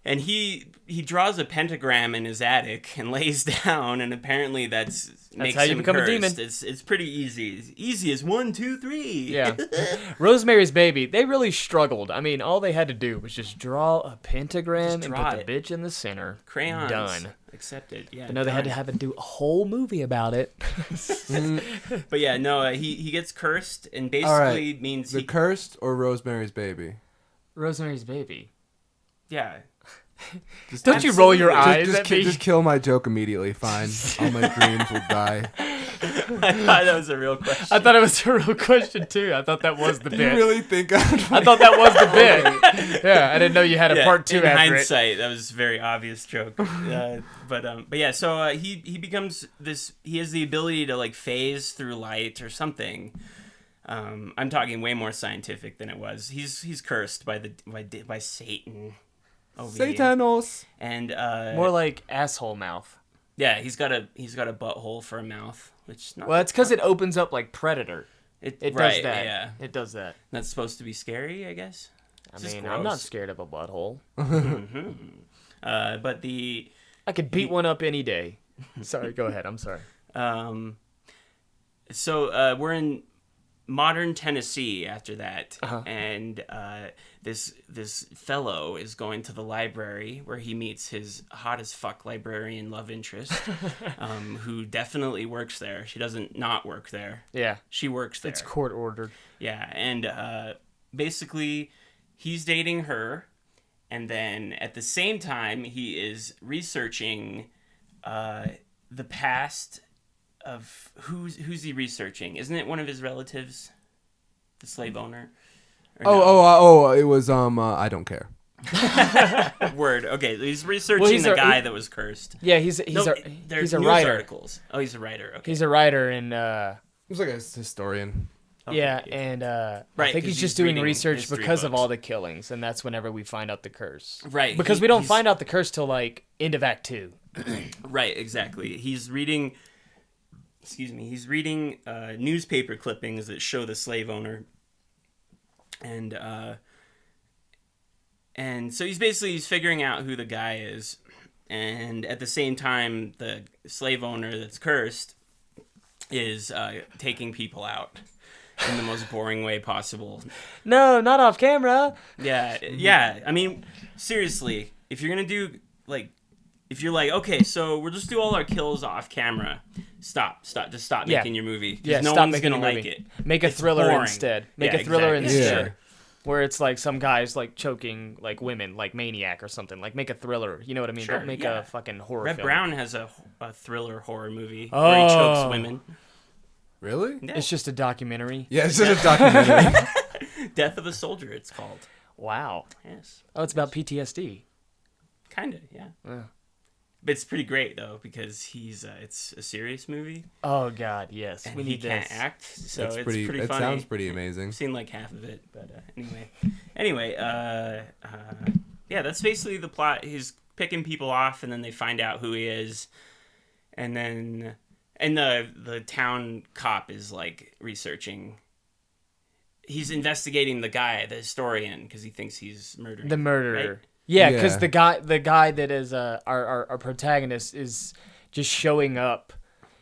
and he draws a pentagram in his attic and lays down, and apparently that's makes how you him become a cursed. demon. It's pretty easy. As easy as 1, 2, 3. Yeah. Rosemary's Baby, they really struggled. I mean, all they had to do was just draw a pentagram and draw put it. the bitch in the center. Crayons. Done. Accepted. Yeah. But no, they had to done. have it do a whole movie about it. But yeah, no. He gets cursed, and basically All right. means The Cursed or Rosemary's Baby? Rosemary's Baby. yeah. Don't you roll your Absolutely. eyes Just, at me? just kill my joke immediately. Fine. All my dreams will die. I thought that was a real question. I thought it was a real question too. I thought that was the You bit. really think I thought that was the bit. Yeah, I didn't know you had a Yeah, part 2 in after hindsight, that was a very obvious joke. But yeah, so he becomes this. He has the ability to like phase through light or something. I'm talking way more scientific than it was. He's cursed by Satan. Over here. Satanos. And it. More like asshole mouth. yeah, he's got a butthole for a mouth, which not, Well, it's because it opens up like Predator. it It right, does that. Yeah, It does that. that's supposed to be scary, I guess. I It's just mean, I'm not gross. scared of a butthole. But the I could beat one up any day. Sorry, go ahead. I'm sorry. So we're in modern Tennessee after that, Uh-huh. and this fellow is going to the library where he meets his hot as fuck librarian love interest, who definitely works there. She doesn't not work there. Yeah, She works there. it's court ordered. Yeah, and basically he's dating her, and then at the same time he is researching the past of who's he researching? Isn't it one of his relatives, the slave owner? It was I don't care. Word. Okay, he's researching the guy that was cursed. Yeah, he's a news writer. Articles. Oh, he's a writer. Okay. He's a writer, and He's like a historian. Okay, yeah, and I right, think he's just doing research because of all the killings, and that's whenever we find out the curse. Right. Because we don't find out the curse till like end of Act 2. Right, exactly. He's reading newspaper clippings that show the slave owner, and so he's figuring out who the guy is, and at the same time the slave owner that's cursed is taking people out in the most boring way possible. No, not off camera. Yeah. I mean, seriously, if you're gonna do if you're like, okay, so we'll just do all our kills off camera, stop making your movie. Yeah, no stop one's making gonna a movie. like it. Make a thriller boring. instead. Make Yeah, a thriller exactly. instead. Yeah. Where it's like some guy's like choking like women, like Maniac or something. Like make a thriller. You know what I mean? Sure, Don't make yeah. a fucking horror Red film. Brown has a thriller horror movie where he chokes women. Really? Yeah. It's just a documentary. Yeah, it's just a documentary. Death of a Soldier, it's called. Wow. Yes. Oh, it's about PTSD. Kinda, yeah. Yeah. But it's pretty great though because it's a serious movie. Oh God, yes. And we he need can't this. act, so It's it's pretty. pretty It funny. sounds pretty amazing. I've seen like half of it, but anyway, yeah, that's basically the plot. He's picking people off, and then they find out who he is, and the town cop is like researching. He's investigating the guy, the historian, because he thinks he's murdering The murderer. right? Yeah, because Yeah. the guy that is our protagonist is just showing up.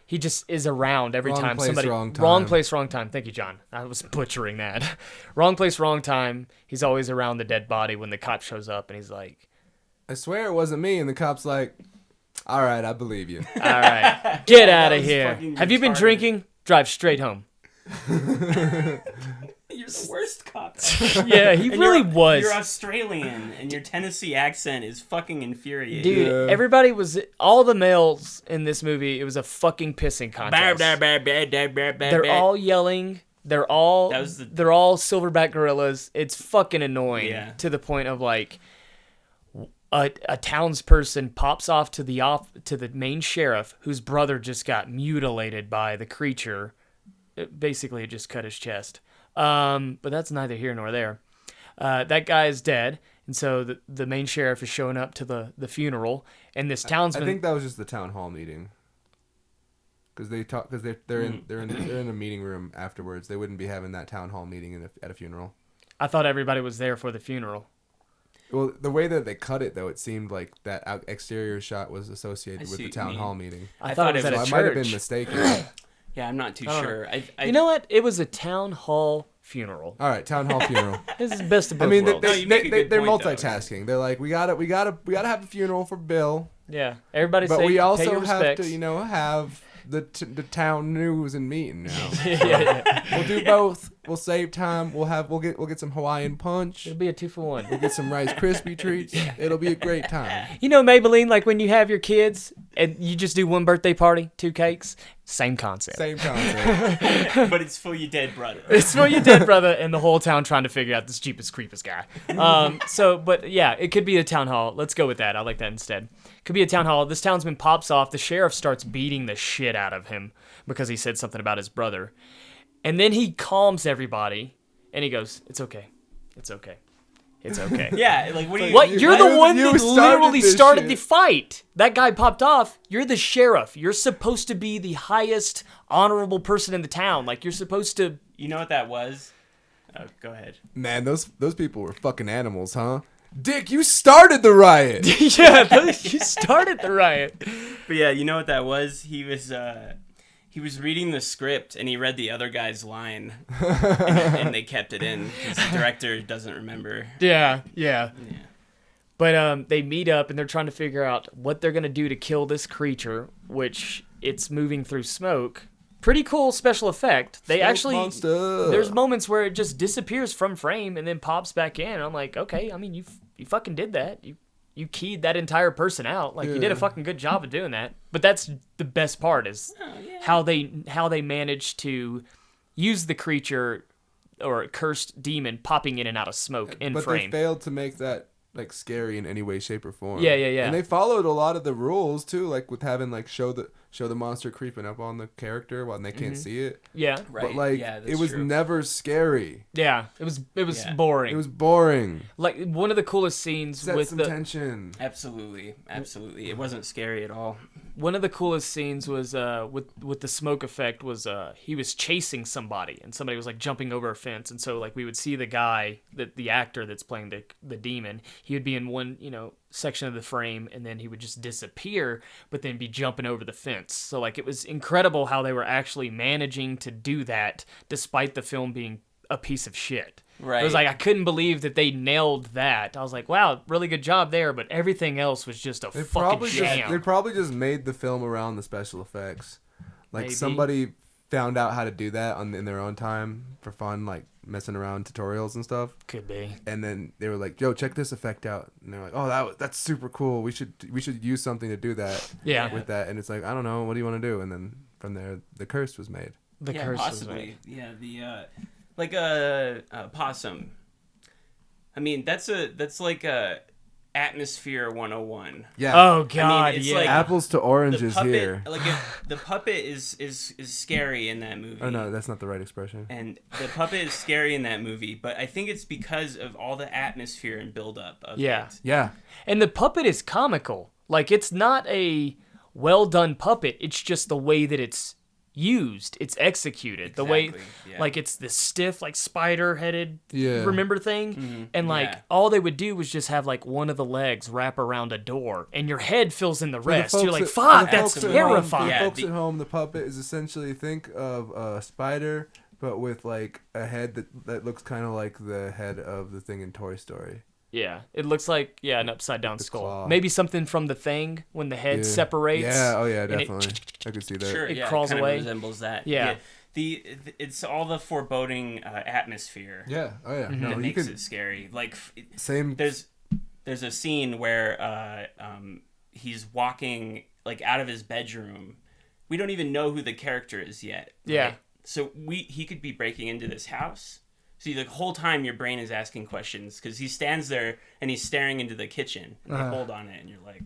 He just is around every Wrong time place, somebody wrong time. wrong place, wrong time. Thank you, John. I was butchering that. Wrong place, wrong time. He's always around the dead body when the cop shows up, and he's like, I swear it wasn't me, and the cop's like, "All right, I believe you." "All right, get That out of was here. fucking Have you been retarded. drinking? Drive straight home." You're the worst cop. Yeah, he And really you're, was. You're Australian, and your Tennessee accent is fucking infuriating. Dude, Yeah. everybody was all the males in this movie. It was a fucking pissing contest. They're all yelling. They're all silverback gorillas. It's fucking annoying to the point of like a townsperson pops off to the main sheriff whose brother just got mutilated by the creature. Basically, it just cut his chest. But that's neither here nor there. That guy is dead, and so the main sheriff is showing up to the funeral, and this townsman. I think that was just the town hall meeting. Because they're in a meeting room afterwards. They wouldn't be having that town hall meeting at a funeral. I thought everybody was there for the funeral. Well, the way that they cut it, though, it seemed like that exterior shot was associated with see the what you town mean. hall meeting. I thought it was at So a I church. might have been mistaken. Yeah, I'm not too I don't sure. You know what? It was a town hall funeral. All right, town hall funeral. This is the best of I both mean, worlds. No, you make a good they're point, though. multitasking. They're like, we gotta have a funeral for Bill, Yeah, everybody but say we pay also your have respects. to, have the town news and meeting now. yeah. We'll do both. We'll save time. We'll get some Hawaiian punch. It'll be a 2-for-1. We'll get some Rice Krispie treats. It'll be a great time. You know, Maybelline, like when you have your kids and you just do one birthday party, 2 cakes, same concept. Same concept. But it's for your dead brother. It's for your dead brother and the whole town trying to figure out this cheapest, creepest guy. But yeah, it could be a town hall. Let's go with that. I like that instead. Could be a town hall. This townsman pops off. The sheriff starts beating the shit out of him because he said something about his brother. And then he calms everybody and he goes, "It's okay. It's okay. It's okay." Yeah, like what do you? What? You're the one you that started literally this started shit. the fight. That guy popped off. You're the sheriff. You're supposed to be the highest honorable person in the town. Like, you're supposed to... You know what that was? Oh, go ahead. Man, those people were fucking animals, huh? Dick, you started the riot. Yeah, you started the riot. But yeah, you know what that was? He was reading the script and he read the other guy's line, and they kept it in because the director doesn't remember. Yeah. Yeah. But they meet up and they're trying to figure out what they're going to do to kill this creature, which it's moving through smoke. pretty cool special effect. They Smoke actually monster. there's moments where it just disappears from frame and then pops back in. I'm like, okay, I mean, you fucking did that. You keyed that entire person out. Like, you did a fucking good job of doing that. But that's the best part is how they managed to use the creature or cursed demon popping in and out of smoke in frame. But they failed to make that like scary in any way, shape, or form. Yeah. And they followed a lot of the rules too, like with having like show the monster creeping up on the character while they can't see it. Yeah. Right. But like it was never scary. Yeah. It was boring. It was boring. Like one of the coolest scenes Set with some the tension. Absolutely. It wasn't scary at all. one of the coolest scenes was with the smoke effect was he was chasing somebody and somebody was like jumping over a fence, and so like we would see the guy the actor that's playing the demon, he would be in one section of the frame and then he would just disappear but then be jumping over the fence. So like it was incredible how they were actually managing to do that despite the film being a piece of shit. Right. It was like I couldn't believe that they nailed that. I was like, wow, really good job there, but everything else was just a fucking jam. They probably just made the film around the special effects. Like Maybe. somebody found out how to do that in their own time for fun, like messing around tutorials and stuff. Could be. And then they were like, "Yo, check this effect out." And they're like, "Oh, that's super cool. We should use something to do that." Yeah. With that, and it's like, I don't know, what do you want to do? And then from there, the curse was made. The curse was made. Yeah, the like a possum. I mean, that's like a atmosphere 101. Yeah. Oh god, I mean, it's yeah. like Apples to oranges puppet, here. Like the puppet is scary in that movie. Oh no, that's not the right expression. And the puppet is scary in that movie, but I think it's because of all the atmosphere and buildup of Yeah. it. Yeah. And the puppet is comical. Like, it's not a well-done puppet. It's just the way that it's used. It's executed. The way, yeah. like, it's this stiff, like, spider-headed, Yeah. remember thing? Mm-hmm. And, like, Yeah. all they would do was just have, like, one of the legs wrap around a door, and your head fills in the rest. You're like, fuck, that's terrifying. For the folks at home, the puppet is essentially, think of a spider, but with, like, a head that looks kind of like the head of the thing in Toy Story. Yeah, it looks like, an upside-down skull. claw. Maybe something from The Thing, when the head Yeah. separates. Yeah, oh yeah, and it- definitely. I could see that. Sure, It yeah, crawls kind away. of resembles that. Yeah. It's all the foreboding atmosphere Yeah, oh yeah. Mm-hmm. No, that you makes can it scary. Like same. there's a scene where he's walking like out of his bedroom. We don't even know who the character is yet. Yeah. Right? So he could be breaking into this house. So the whole time your brain is asking questions because he stands there and he's staring into the kitchen. And you hold on it and you're like,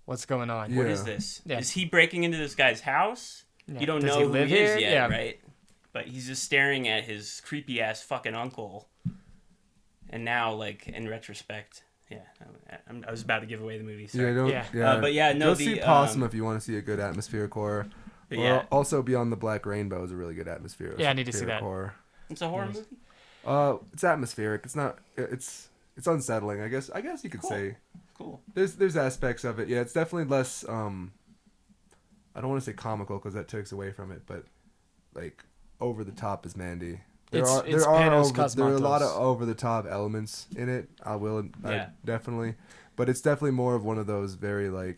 What's going on? Yeah. what is this? Yeah. Is he breaking into this guy's house? Yeah. You don't Does know he who live he is here? yet, Yeah. right? But he's just staring at his creepy ass fucking uncle. And now, like, in retrospect, yeah, I was about to give away the movie. Sorry. Yeah, don't. Yeah. Yeah. But yeah, no, Go the see Possum if you want to see a good atmospheric horror. but Or yeah, also Beyond the Black Rainbow is a really good atmosphere. Yeah, I need to see atmospheric that. Horror. it's a horror movie. It's atmospheric. It's not. It's unsettling. I guess you could Cool. say. Cool. There's aspects of it. Yeah, it's definitely less. I don't want to say comical because that takes away from it, but like over the top is Mandy. There It's are Panos there are a lot of Cosmatos. over the top elements in it. Yeah. Definitely, but it's definitely more of one of those very like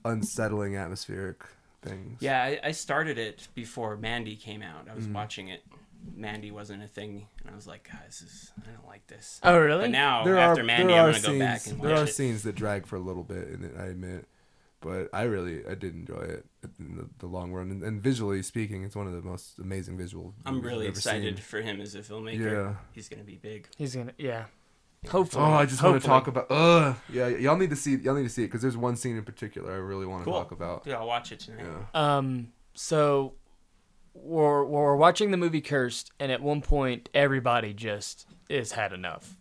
unsettling atmospheric things. Yeah, I started it before Mandy came out. I was watching it. Mandy wasn't a thing, and I was like, guys, I don't like this. Oh, really? But now, There after are Mandy, there I'm are gonna go back and watch there are it. scenes that drag for a little bit in it, I admit, but I did enjoy it in the long run. And visually speaking, it's one of the most amazing visual. I'm movies really I've ever excited seen. for him as a filmmaker. Yeah. He's gonna be big. He's gonna, hopefully. Oh, I just want to Hopefully. talk about. Yeah, y'all need to see it because there's one scene in particular I really want to Cool. talk about. Dude, I'll watch it tonight. Yeah. So we're watching the movie Cursed, and at one point everybody just has had enough.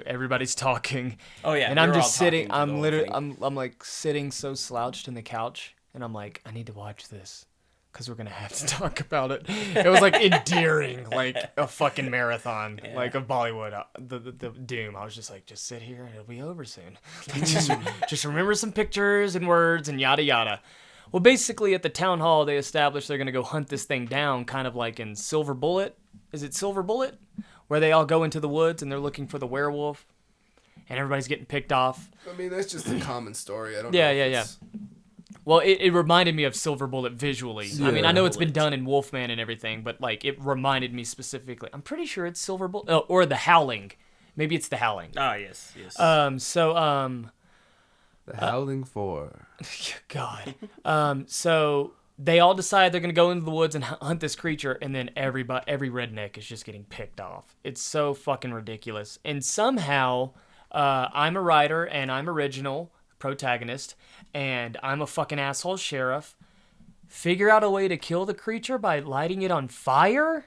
Everybody's talking. Oh yeah, And I'm they're just all sitting. talking through the I'm whole literally. thing. I'm like sitting so slouched in the couch, and I'm like, I need to watch this because we're gonna have to talk about it. It was like endearing, like a fucking marathon, Yeah. like of Bollywood. The Dhoom. I was just like, just sit here and it'll be over soon. Like, just remember some pictures and words and yada yada. Well, basically at the town hall they established they're gonna go hunt this thing down, kind of like in Silver Bullet. Is it Silver Bullet? Where they all go into the woods and they're looking for the werewolf, and everybody's getting picked off. I mean, that's just a common story. I don't. Yeah, know if yeah. it's- Well, it reminded me of Silver Bullet visually. I mean, I know it's been Bullet. done in Wolfman and everything, but like it reminded me specifically. I'm pretty sure it's Silver Bullet or The Howling. Maybe it's The Howling. Oh, yes. The Howling 4. God. So they all decide they're gonna go into the woods and hunt this creature, and then every redneck is just getting picked off. It's so fucking ridiculous. And somehow, I'm a writer and I'm original protagonist, and I'm a fucking asshole sheriff. Figure out a way to kill the creature by lighting it on fire.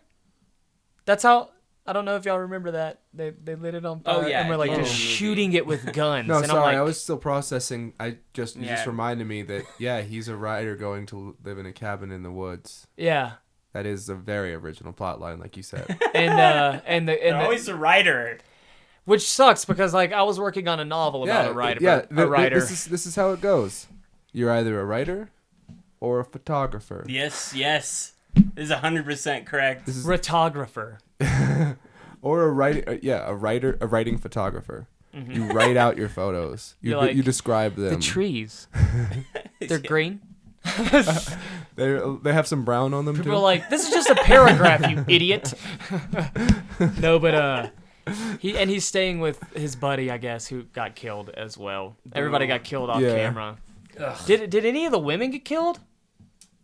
That's how. I don't know if y'all remember that. They lit it on fire. Oh, yeah. And we're like Yeah. just shooting it with guns. No, and sorry, I'm like, I was still processing. You just Yeah. reminded me that, yeah, he's a writer going to live in a cabin in the woods. yeah. That is a very original plot line, like you said. And They're always a writer. which sucks because like I was working on a novel about a writer. A writer. This is how it goes. You're either a writer or a photographer. Yes. This is 100% correct. This is Rotographer. or a writing photographer. Mm-hmm. You write out your photos. You You're like, you describe them. The trees. They're green. They have some brown on them People too. are like, this is just a paragraph, you idiot. No, but he's staying with his buddy, I guess, who got killed as well. Everybody got killed off Yeah. camera. Did any of the women get killed?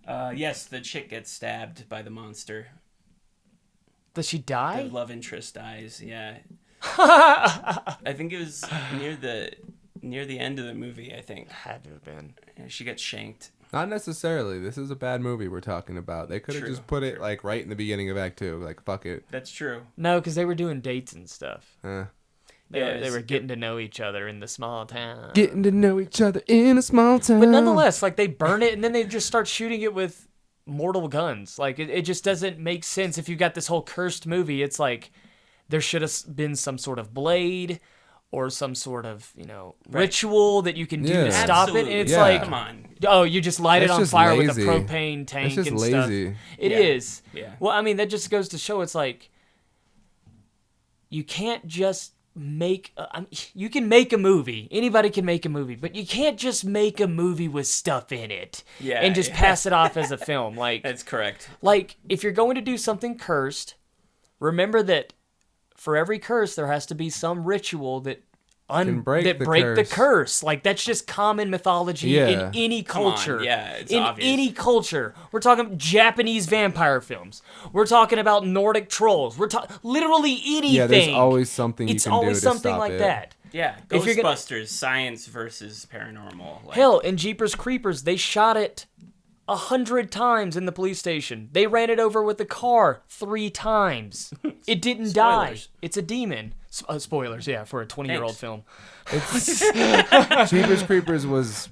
Yes, the chick gets stabbed by the monster. Does she The die? love interest dies. Yeah. I think it was near the end of the movie. I think Had to have been. Yeah, she gets shanked. Not necessarily. This is a bad movie we're talking about. They could have True, just put it like right in the beginning of Act 2. Like, fuck it. That's true. No, because they were doing dates and stuff. Yeah, They were getting to know each other in the small town. Getting to know each other in a small town. But nonetheless, like they burn it and then they just start shooting it with mortal guns. Like it just doesn't make sense. If you've got this whole cursed movie, it's like there should have been some sort of blade or some sort of, ritual that you can do to stop it. And it's Yeah. like, come on. oh, you just light it That's on just fire with a lazy. propane tank That's just and lazy. stuff. It Yeah. is. Yeah. Well, I mean, that just goes to show it's like you can't just make you can make a movie. Anybody can make a movie, but you can't just make a movie with stuff in it and just pass it off as a film. Like That's correct. like if you're going to do something cursed, remember that for every curse there has to be some ritual that break the curse. Like that's just common mythology in any culture. Yeah, it's in obvious. any culture. We're talking Japanese vampire films. We're talking about Nordic trolls. We're talking literally anything. Yeah, there's always something it's you can do always to something stop like it. that. Yeah, If you're gonna- Ghostbusters, science versus paranormal. Like, Hell, in Jeepers Creepers, they shot it 100 times in the police station. They ran it over with the car 3 times. It didn't die. Spoilers. It's a demon. Spoilers, yeah, for a 20-year-old film. Jeepers Creepers was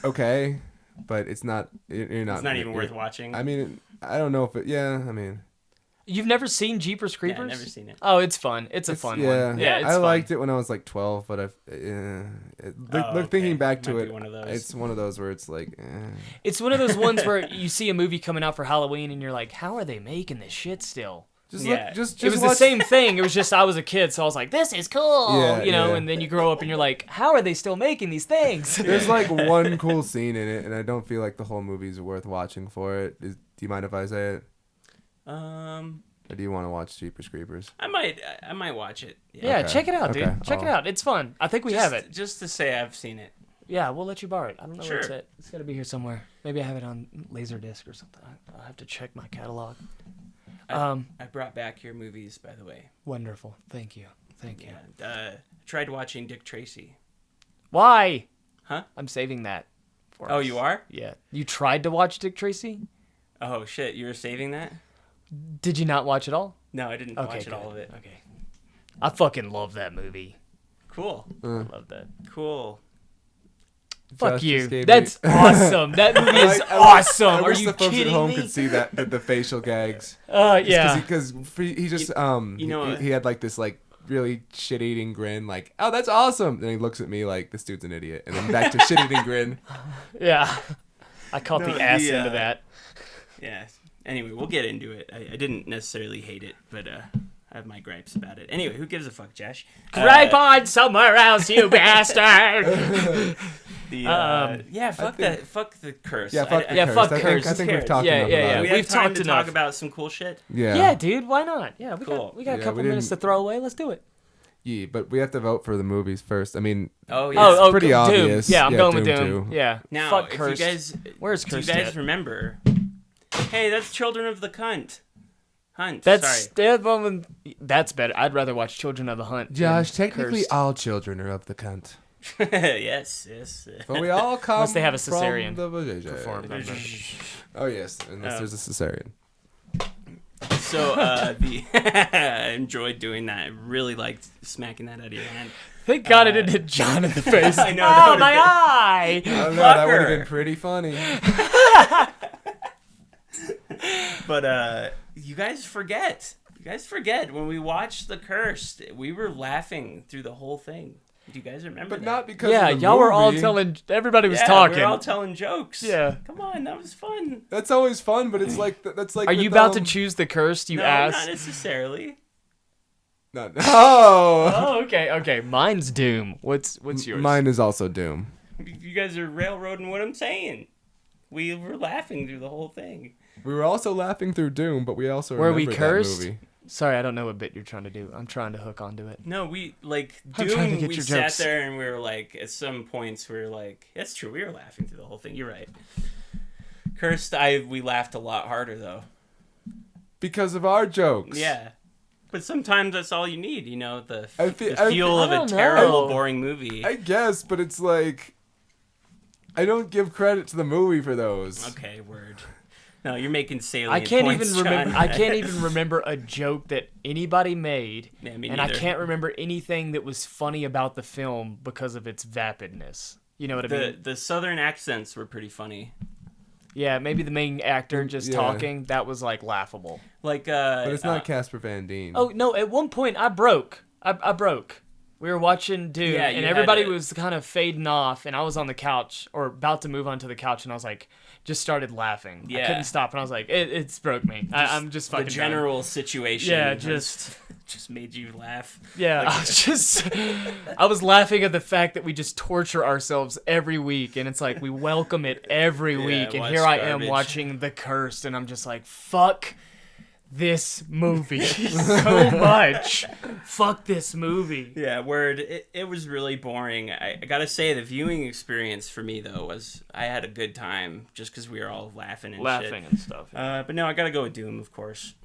okay, but it's not. You're not. it's not even worth watching. I mean, I don't know if it. Yeah, I mean, You've never seen Jeepers yeah, Creepers? I've never seen it. Oh, it's fun. It's a fun yeah, one. Yeah, it's I fun. liked it when I was like 12, but I've. Thinking back to Might it, be one of those. it's one of those where it's like. It's one of those ones where you see a movie coming out for Halloween and you're like, how are they making this shit still? Just Yeah. look, just It was watch, the same thing. It was just I was a kid, so I was like, this is cool. Yeah, yeah. And then you grow up and you're like, how are they still making these things? There's like one cool scene in it, and I don't feel like the whole movie's worth watching for it. Do you mind if I say it? Or do you want to watch Jeepers Creepers? I might watch it. Yeah, Okay. check it out, dude. Okay. Check it out. It's fun. I think we have it. Just to say I've seen it. Yeah, we'll let you borrow it. I don't know where it's Sure. at. It's got to be here somewhere. Maybe I have it on Laserdisc or something. I'll have to check my catalog. I brought back your movies, by the way. Wonderful. Thank you. Thank you. Yeah. Tried watching Dick Tracy. Why? Huh? I'm saving that for Oh, us. you are? Yeah. You tried to watch Dick Tracy? Oh shit, you were saving that? Did you not watch it all? No, I didn't watch it, all of it. Okay. I fucking love that movie. Cool. I love that. Cool. Fuck Josh you. just gave That's me- awesome. That movie is I awesome. I Are wish you the folks kidding at home me? could see that the facial gags. Yeah. Because he just know he had like this like really shit eating grin, like, oh, that's awesome. And he looks at me like, this dude's an idiot, and then back to shit eating grin. Yeah. I caught No, the ass the, into that. Yeah. Anyway, we'll get into it. I didn't necessarily hate it, but I have my gripes about it. Anyway, who gives a fuck, Josh? Gripe on somewhere else, you bastard. Fuck the curse. Yeah, fuck the yeah, curse. fuck I curse. think Who we've cares? talked Yeah, enough yeah, about yeah. it. We We've have time talked to enough. talk about some cool shit. Yeah, dude, why not? Yeah, Cool. we got a Yeah, couple we minutes to didn't- throw away. Let's do it. Yeah, but we have to vote for the movies first. I mean, Oh yeah. It's pretty Doom. obvious. Yeah, I'm Yeah, going with Doom Doom. too. Yeah. Now, fuck if Cursed. you guys, Where's do you Cursed guys at? remember? Hey, that's Children of the Cunt. Hunt. That's Sorry. that one. That's better. I'd rather watch Children of the Hunt. Josh, than technically Cursed. all children are of the cunt. yes. But we all come Unless they have a cesarean from the vajayjay. performed. Oh, yes, unless there's a cesarean. So I enjoyed doing that. I really liked smacking that out of your hand. Thank God it didn't hit John in the face. I know, Oh, that would've my been- eye! I don't know, that would have Fucker. been pretty funny. But you guys forget. You guys forget when we watched The Cursed, we were laughing through the whole thing. Do you guys remember But that? not because Yeah, of the y'all were all movie. telling. Everybody was yeah, talking. we were all telling jokes. Yeah. Come on, that was fun. That's always fun, but it's like that's like. Are you with, about to choose the Cursed? You No, ass. not necessarily. No. Oh, okay, okay. Mine's Doom. What's yours? Mine is also Doom. You guys are railroading what I'm saying. We were laughing through the whole thing. We were also laughing through Doom, but we also Were we remembered cursed? that movie. Sorry, I don't know what bit you're trying to do. I'm trying to hook onto it. No, we like I'm trying to Doom. get We your sat jokes. there and we were like, at some points, we were like, that's true. We were laughing through the whole thing. You're right. Cursed, we laughed a lot harder though. Because of our jokes. Yeah, but sometimes that's all you need. You know, the I feel I of a don't know. terrible, boring movie. I guess, but it's like I don't give credit to the movie for those. Okay, word. No, you're making salient I can't points, even remember. John. I can't even remember a joke that anybody made, Yeah, me and I neither. can't remember anything that was funny about the film because of its vapidness. You know what I mean? The southern accents were pretty funny. Yeah, maybe the main actor just Yeah. talking, that was like laughable. Like, But it's not Casper Van Dien. Oh no! At one point, I broke. I broke. We were watching Doom, Yeah, you and had everybody it. was kind of fading off, and I was on the couch or about to move onto the couch, and I was like, just started laughing. I Yeah. couldn't stop, and I was like, it's broke me. I'm just fucking the done. general situation. Yeah, just made you laugh. Yeah, I was laughing at the fact that we just torture ourselves every week, and it's like we welcome it every week, and watch here I am garbage. watching The Cursed, and I'm just like, fuck this movie so much. Fuck this movie. Yeah, word. It was really boring. I gotta say, the viewing experience for me though was I had a good time just because we were all laughing and Laughing and stuff. shit. But no, I gotta go with Doom, of course.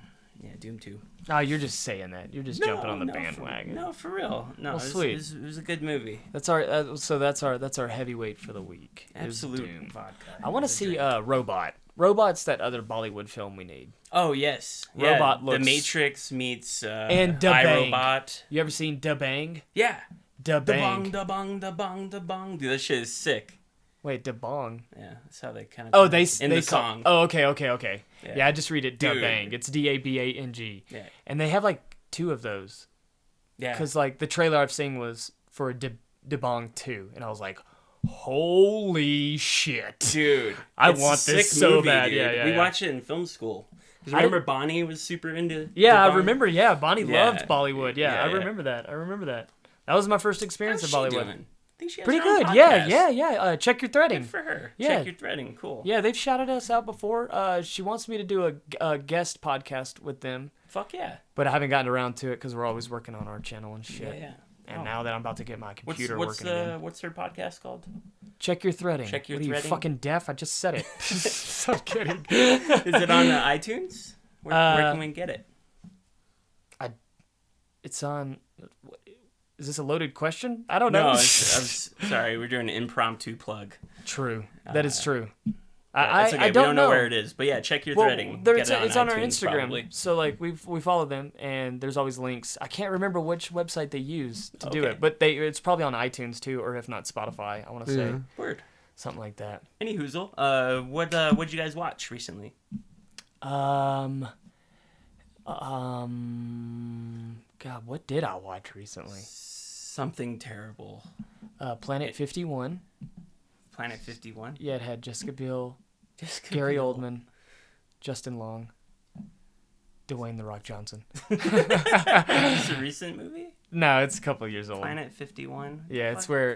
Yeah, Doom 2. Oh, you're just saying that. You're just jumping on the No, bandwagon. For real. No, Well, it was, sweet. It was a good movie. That's our so that's our heavyweight for the week. is Absolute Doom. vodka. I want to see Robot. Robot's that other Bollywood film we need. Oh yes, Robot yeah, looks- The Matrix meets And Da Bang. iRobot. You ever seen Da Bang? Yeah. Da Da Bang. bong, da bong, da bong, da bong. Dude, that shit is sick. Wait, Da Bong. Yeah, that's how they kind of. Oh, they in they the song. Oh, okay. Yeah. Yeah, I just read it Da Dude. Bang. It's Dabang. Yeah. And they have like 2 of those. Yeah. Because like the trailer I've seen was for Da Bong 2, and I was like, holy shit. Dude, I it's want a this sick so movie, bad. dude. Yeah, We yeah. watched it in film school. 'Cause I remember Bonnie was super into. Yeah, Da I Bong? remember. Yeah, Bonnie Yeah. loved Bollywood. Yeah, I Yeah. remember that. That was my first experience How's of she Bollywood. doing? I think she has Pretty her own good. Yeah, podcast. yeah. Check your threading. Good for her. Yeah. Check your threading. Cool. Yeah, they've shouted us out before. She wants me to do a guest podcast with them, Fuck yeah. but I haven't gotten around to it because we're always working on our channel and shit. Yeah. And Oh. now that I'm about to get my computer What's working again. what's her podcast called? Check your threading. Check Your what are Threading? you fucking deaf? I just said it. I'm kidding. Is it on iTunes? Where can we get it? It's on. Is this a loaded question? I don't know. No, I'm sorry. We're doing an impromptu plug. True. That is true. That's okay. I We don't know where it is, but yeah, check your threading. It's Get it on our iTunes, Instagram. probably. So like we follow them, and there's always links. I can't remember which website they use to do Okay. it, but it's probably on iTunes too, or if not Spotify. I want to say Yeah. Word. something like that. Any hoozle. What'd you guys watch recently? God, what did I watch recently? Something terrible. Planet 51. Planet 51. Yeah, it had Jessica Biel, Just Gary Oldman, Justin Long, Dwayne The Rock Johnson. Is this a recent movie? No, it's a couple of years old. Planet 51. Yeah, it's where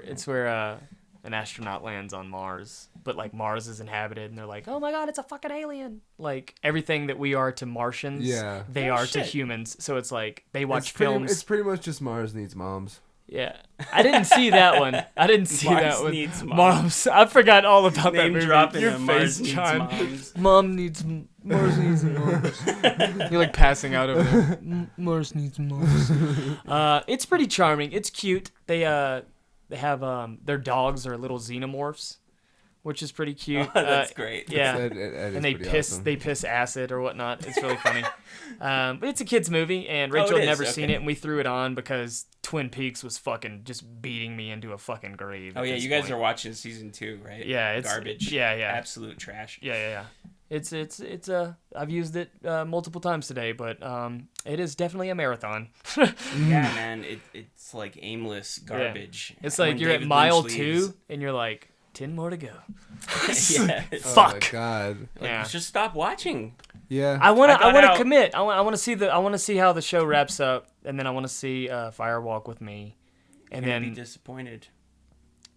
an astronaut lands on Mars, but like Mars is inhabited, and they're like, oh my god, it's a fucking alien. Like everything that we are to Martians, they are to humans. So it's like they watch films. It's pretty much just Mars needs moms. Yeah, I didn't see that one. Mars needs moms. I forgot all about that movie. Dropping Your them. face, Mars needs John. moms. Mars needs moms. You're like passing out over there. Mars needs moms. It's pretty charming. It's cute. They have their dogs are little xenomorphs, which is pretty cute. Oh, that's great. Yeah, That and they piss awesome. they piss acid or whatnot. It's really funny. But it's a kids movie, and Rachel had never seen it, and we threw it on because Twin Peaks was fucking just beating me into a fucking grave. Oh yeah, you guys are watching season 2, right? Yeah, it's garbage. Yeah, absolute trash. Yeah. It's I've used it multiple times today, but it is definitely a marathon. Yeah, man, it's like aimless garbage. Yeah. It's like When you're David at mile Lynch 2, leaves- and you're like 10 more to go. Yeah. Fuck. Oh my god. Yeah. Just stop watching. Yeah. I want I got to out. commit. I want to see how the show wraps up, and then I want to see Firewalk with Me, and You're gonna then be disappointed.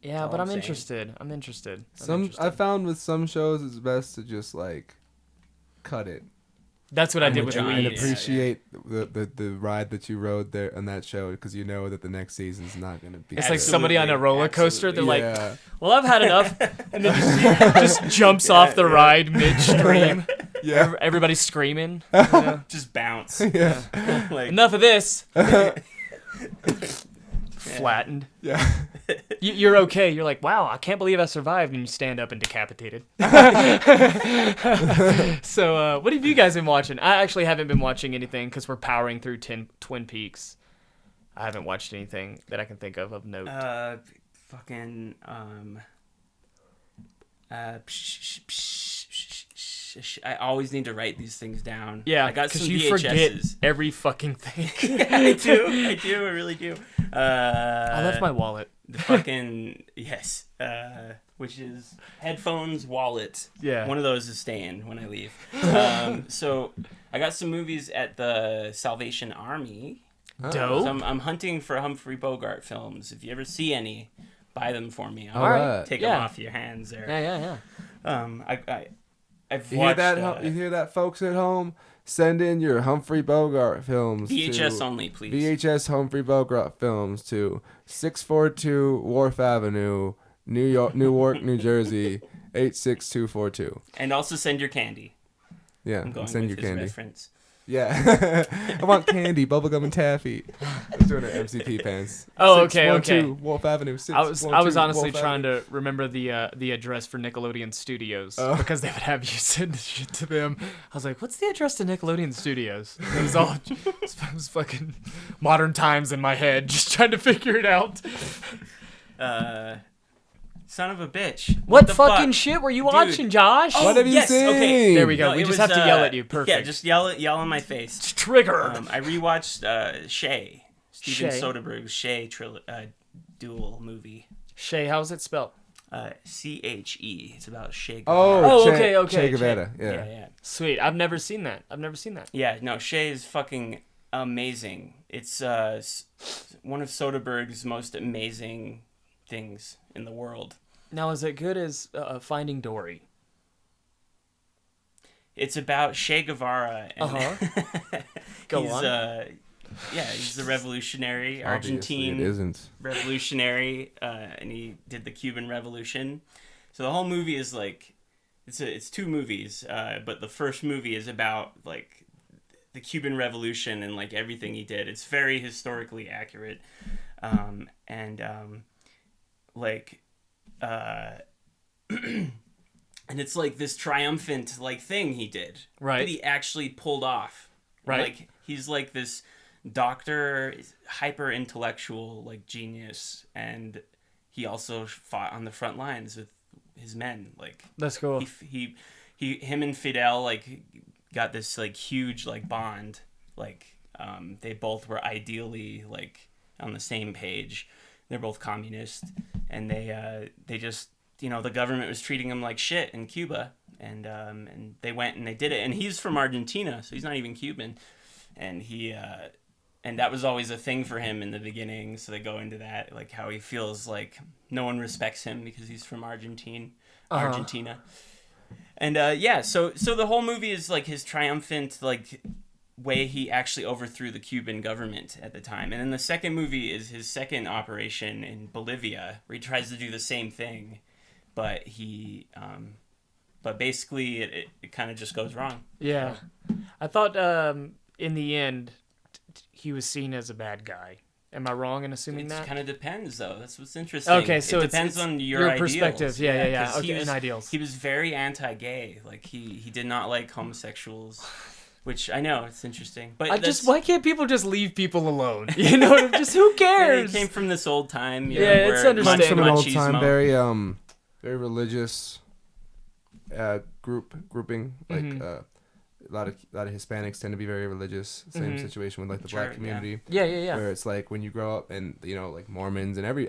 yeah. all But I'm I'm saying. interested. I found with some shows it's best to just like cut it. That's what I did with John. And Weeds. appreciate the ride that you rode there on that show because you know that the next season's not gonna be. It's like good. somebody on a roller coaster. They're like, Yeah. "Well, I've had enough," and then just jumps off the ride midstream. Yeah. Everybody's screaming. You know? Just bounce. Yeah. Like, Enough of this. Flattened. Yeah. You're okay. You're like, wow, I can't believe I survived, and you stand up and decapitated. So, what have you guys been watching? I actually haven't been watching anything because we're powering through Twin Peaks. I haven't watched anything that I can think of note. fucking I always need to write these things down. Yeah, I got some because you VHSs. forget every fucking thing. I do, I really do. I left my wallet. The fucking yes, which is headphones, wallet. Yeah. One of those is staying when I leave. So I got some movies at the Salvation Army. Dope. So I'm hunting for Humphrey Bogart films. If you ever see any, buy them for me. I'll All right. take Yeah. them off your hands there. Yeah. I've You watched hear that? You hear that, folks at home? Send in your Humphrey Bogart films. VHS to only, please. VHS Humphrey Bogart films to 642 Wharf Avenue, Newark, New Jersey 86242. And also send your candy. Yeah, I'm going send with your his candy. reference. Yeah, I want candy, bubblegum, and taffy. I was doing an MCP pants. Oh, okay. 612 Wharf Avenue. I was honestly trying to remember the address for Nickelodeon Studios because they would have you send shit to them. I was like, what's the address to Nickelodeon Studios? It was all it was fucking modern times in my head, just trying to figure it out. Son of a bitch. What the fucking fuck? shit were you Dude. watching, Josh? What have you yes, seen? okay. There we go. No, We it just was, have to yell at you. Perfect. Yeah, just yell in my face. Trigger. I rewatched Shay, Steven Shay. Soderbergh's Shay dual movie. Shay, how's it spelled? CHE. It's about Che Oh, Guevara. okay. Che Guevara. Yeah. Sweet. I've never seen that. Yeah, no, Shay is fucking amazing. It's one of Soderbergh's most amazing things in the world. Now, is it good as Finding Dory? It's about Che Guevara. And Go he's, on. he's the revolutionary, Obviously Argentine it isn't. revolutionary, and he did the Cuban Revolution. So the whole movie is like, it's two movies, but the first movie is about like the Cuban Revolution and like everything he did. It's very historically accurate, and it's like this triumphant like thing he did Right. that he actually pulled off. Right. Like he's like this doctor, hyper intellectual like genius, and he also fought on the front lines with his men. Like That's cool. him and Fidel like got this like huge like bond. Like they both were ideally like on the same page. They're both communist, and they just, you know, the government was treating them like shit in Cuba, and they went and they did it. And he's from Argentina, so he's not even Cuban, and he and that was always a thing for him in the beginning. So they go into that, like how he feels like no one respects him because he's from Argentina. And so the whole movie is like his triumphant like way he actually overthrew the Cuban government at the time. And then the second movie is his second operation in Bolivia, where he tries to do the same thing, but but basically it kind of just goes wrong. Yeah. I thought in the end he was seen as a bad guy. Am I wrong in assuming that? It kind of depends, though. That's what's interesting. Okay, so it depends on your ideals. perspective. Yeah. Okay, and ideals. He was very anti-gay. Like he did not like homosexuals, which I know it's interesting. But why can't people just leave people alone? You know, just who cares? It came from this old time. It's understandable. From an old time, very religious grouping. Like a lot of Hispanics tend to be very religious. Same situation with like the black community. Yeah. Where it's like when you grow up and like Mormons and every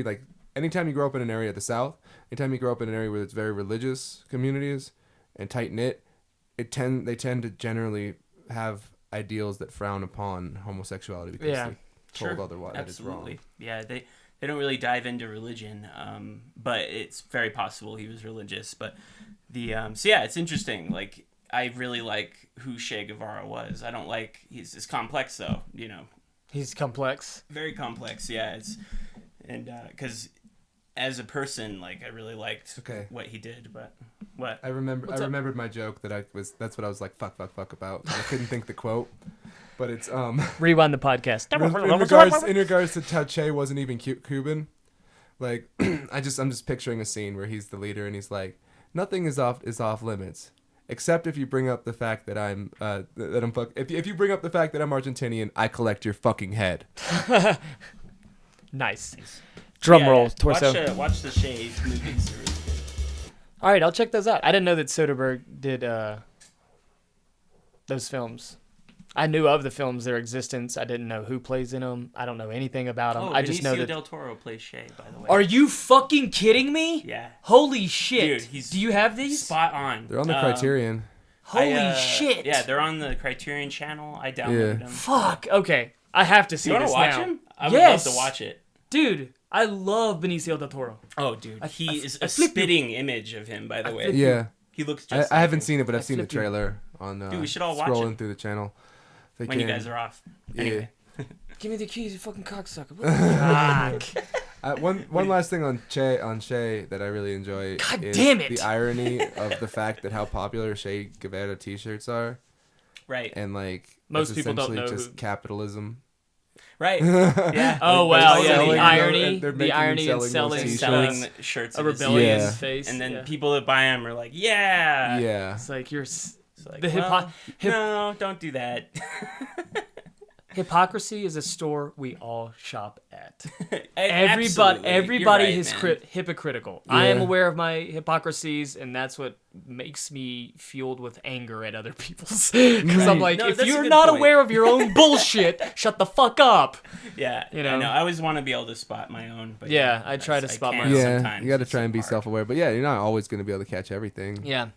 like anytime you grow up in an area of the South, anytime you grow up in an area where it's very religious communities and tight knit, they tend to generally have ideals that frown upon homosexuality because they're told otherwise that it's wrong. Yeah, they don't really dive into religion, but it's very possible he was religious. But it's interesting. Like I really like who Che Guevara was. I don't like he's complex though. He's complex. Very complex. Yeah, because as a person, like I really liked what he did. But what I remembered my joke that's what I was like fuck about. I couldn't think the quote, but it's rewind the podcast. in regards to how Che wasn't even Cuban, like I'm just picturing a scene where he's the leader and he's like, nothing is off limits. Except if you bring up the fact that if you bring up the fact that I'm Argentinian, I collect your fucking head. Nice. Drum roll, torso. Watch the Che movies. They're really good. All right, I'll check those out. I didn't know that Soderbergh did those films. I knew of the films, their existence. I didn't know who plays in them. I don't know anything about them. I just know that Benicio del Toro plays Che, by the way. Are you fucking kidding me? Yeah. Holy shit. Dude, do you have these? Spot on. They're on the Criterion. Holy shit. Yeah, they're on the Criterion channel. I downloaded them. Fuck. Okay. I have to see this now. You want to watch him? I would love to watch it. Dude, I love Benicio del Toro. Oh, dude. He is a spitting image of him, by the way. Yeah. He looks just I haven't seen it, but I've seen the trailer on dude, we should all watch scrolling it. through the channel. When you guys are off. Anyway. Give me the keys, you fucking cocksucker. What the fuck? One last thing on Che that I really enjoy is the irony of the fact that how popular Che Guevara t-shirts are. Right. And like most people don't know just capitalism. Right. Yeah. Oh wow. Yeah. Selling, the irony. The irony in selling shirts. A rebellious face. And then people that buy them are like, yeah. Yeah. It's like you're. Like, no, don't do that. Hypocrisy is a store we all shop at. Everybody right, is hypocritical. Yeah. I am aware of my hypocrisies, and that's what makes me fueled with anger at other people's. Because I'm like, if you're not aware of your own bullshit, shut the fuck up. Yeah, I know. I always want to be able to spot my own. But I try to spot my own. Yeah, sometimes. You got to try and be self-aware. But yeah, you're not always going to be able to catch everything. Yeah.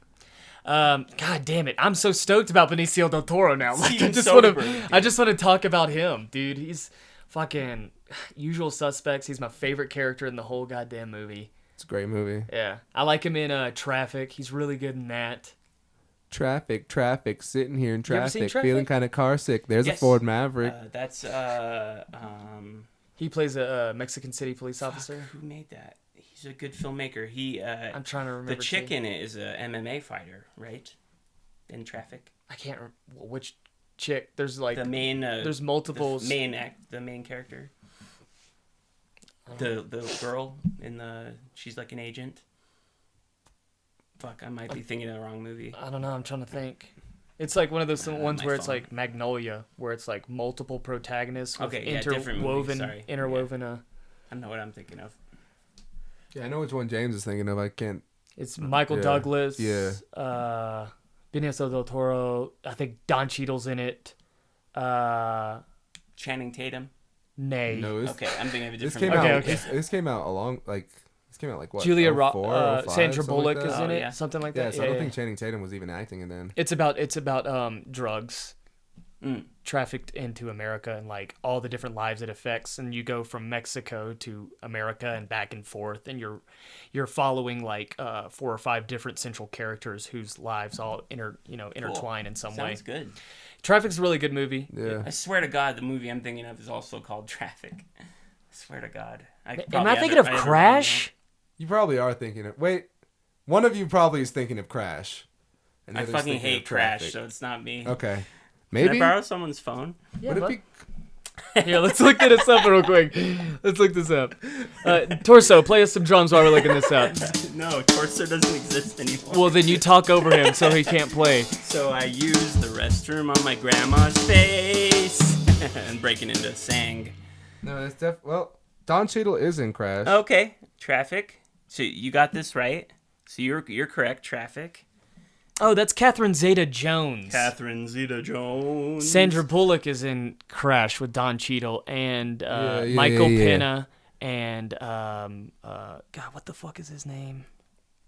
God damn it! I'm so stoked about Benicio del Toro now. Like, I just want to talk about him, dude. He's fucking Usual Suspects. He's my favorite character in the whole goddamn movie. It's a great movie. Yeah, I like him in Traffic. He's really good in that. Traffic, sitting here in traffic, Traffic? feeling kind of car sick. There's a Ford Maverick. That's He plays a Mexican City police officer. Who made that? He's a good filmmaker. I'm trying to remember. The chick in it is a MMA fighter, right? In Traffic. I can't remember which chick. There's like the main. There's multiple. The main character. The girl she's like an agent. Fuck, I might be thinking of the wrong movie. I don't know. I'm trying to think. It's like one of those ones where it's like Magnolia, where it's like multiple protagonists with interwoven. I don't know what I'm thinking of. Yeah, I know which one James is thinking of. I can't. It's Michael Douglas. Yeah. Benicio del Toro. I think Don Cheadle's in it. Channing Tatum. Nay. No. Okay, I'm thinking of a different. This came out like what? Julia Roberts, Sandra Bullock is in it. Something like that. Yeah, so I don't think Channing Tatum was even acting in then. It's about drugs. trafficked into America and like all the different lives it affects, and you go from Mexico to America and back and forth, and you're following like 4 or 5 different central characters whose lives all intertwine in some way. Sounds good. Traffic's a really good movie. Yeah. I swear to God, the movie I'm thinking of is also called Traffic. I swear to God. Am I thinking of Crash? You probably are thinking of... Wait. One of you probably is thinking of Crash. And the I other's fucking thinking of hate Crash, Traffic. so it's not me. Okay. Can Maybe? I borrow someone's phone? Yeah, Would it but- be... Here, let's look this up real quick. Let's look this up. Torso, play us some drums while we're looking this up. No, Torso doesn't exist anymore. Well, then you talk over him so he can't play. So I use the restroom on my grandma's face and breaking into sang. No, it's well, Don Cheadle is in Crash. Okay, Traffic. So you got this right. So you're correct, Traffic. Oh, that's Catherine Zeta-Jones. Catherine Zeta-Jones. Sandra Bullock is in Crash with Don Cheadle and Yeah, Michael yeah. Pena and God, what the fuck is his name?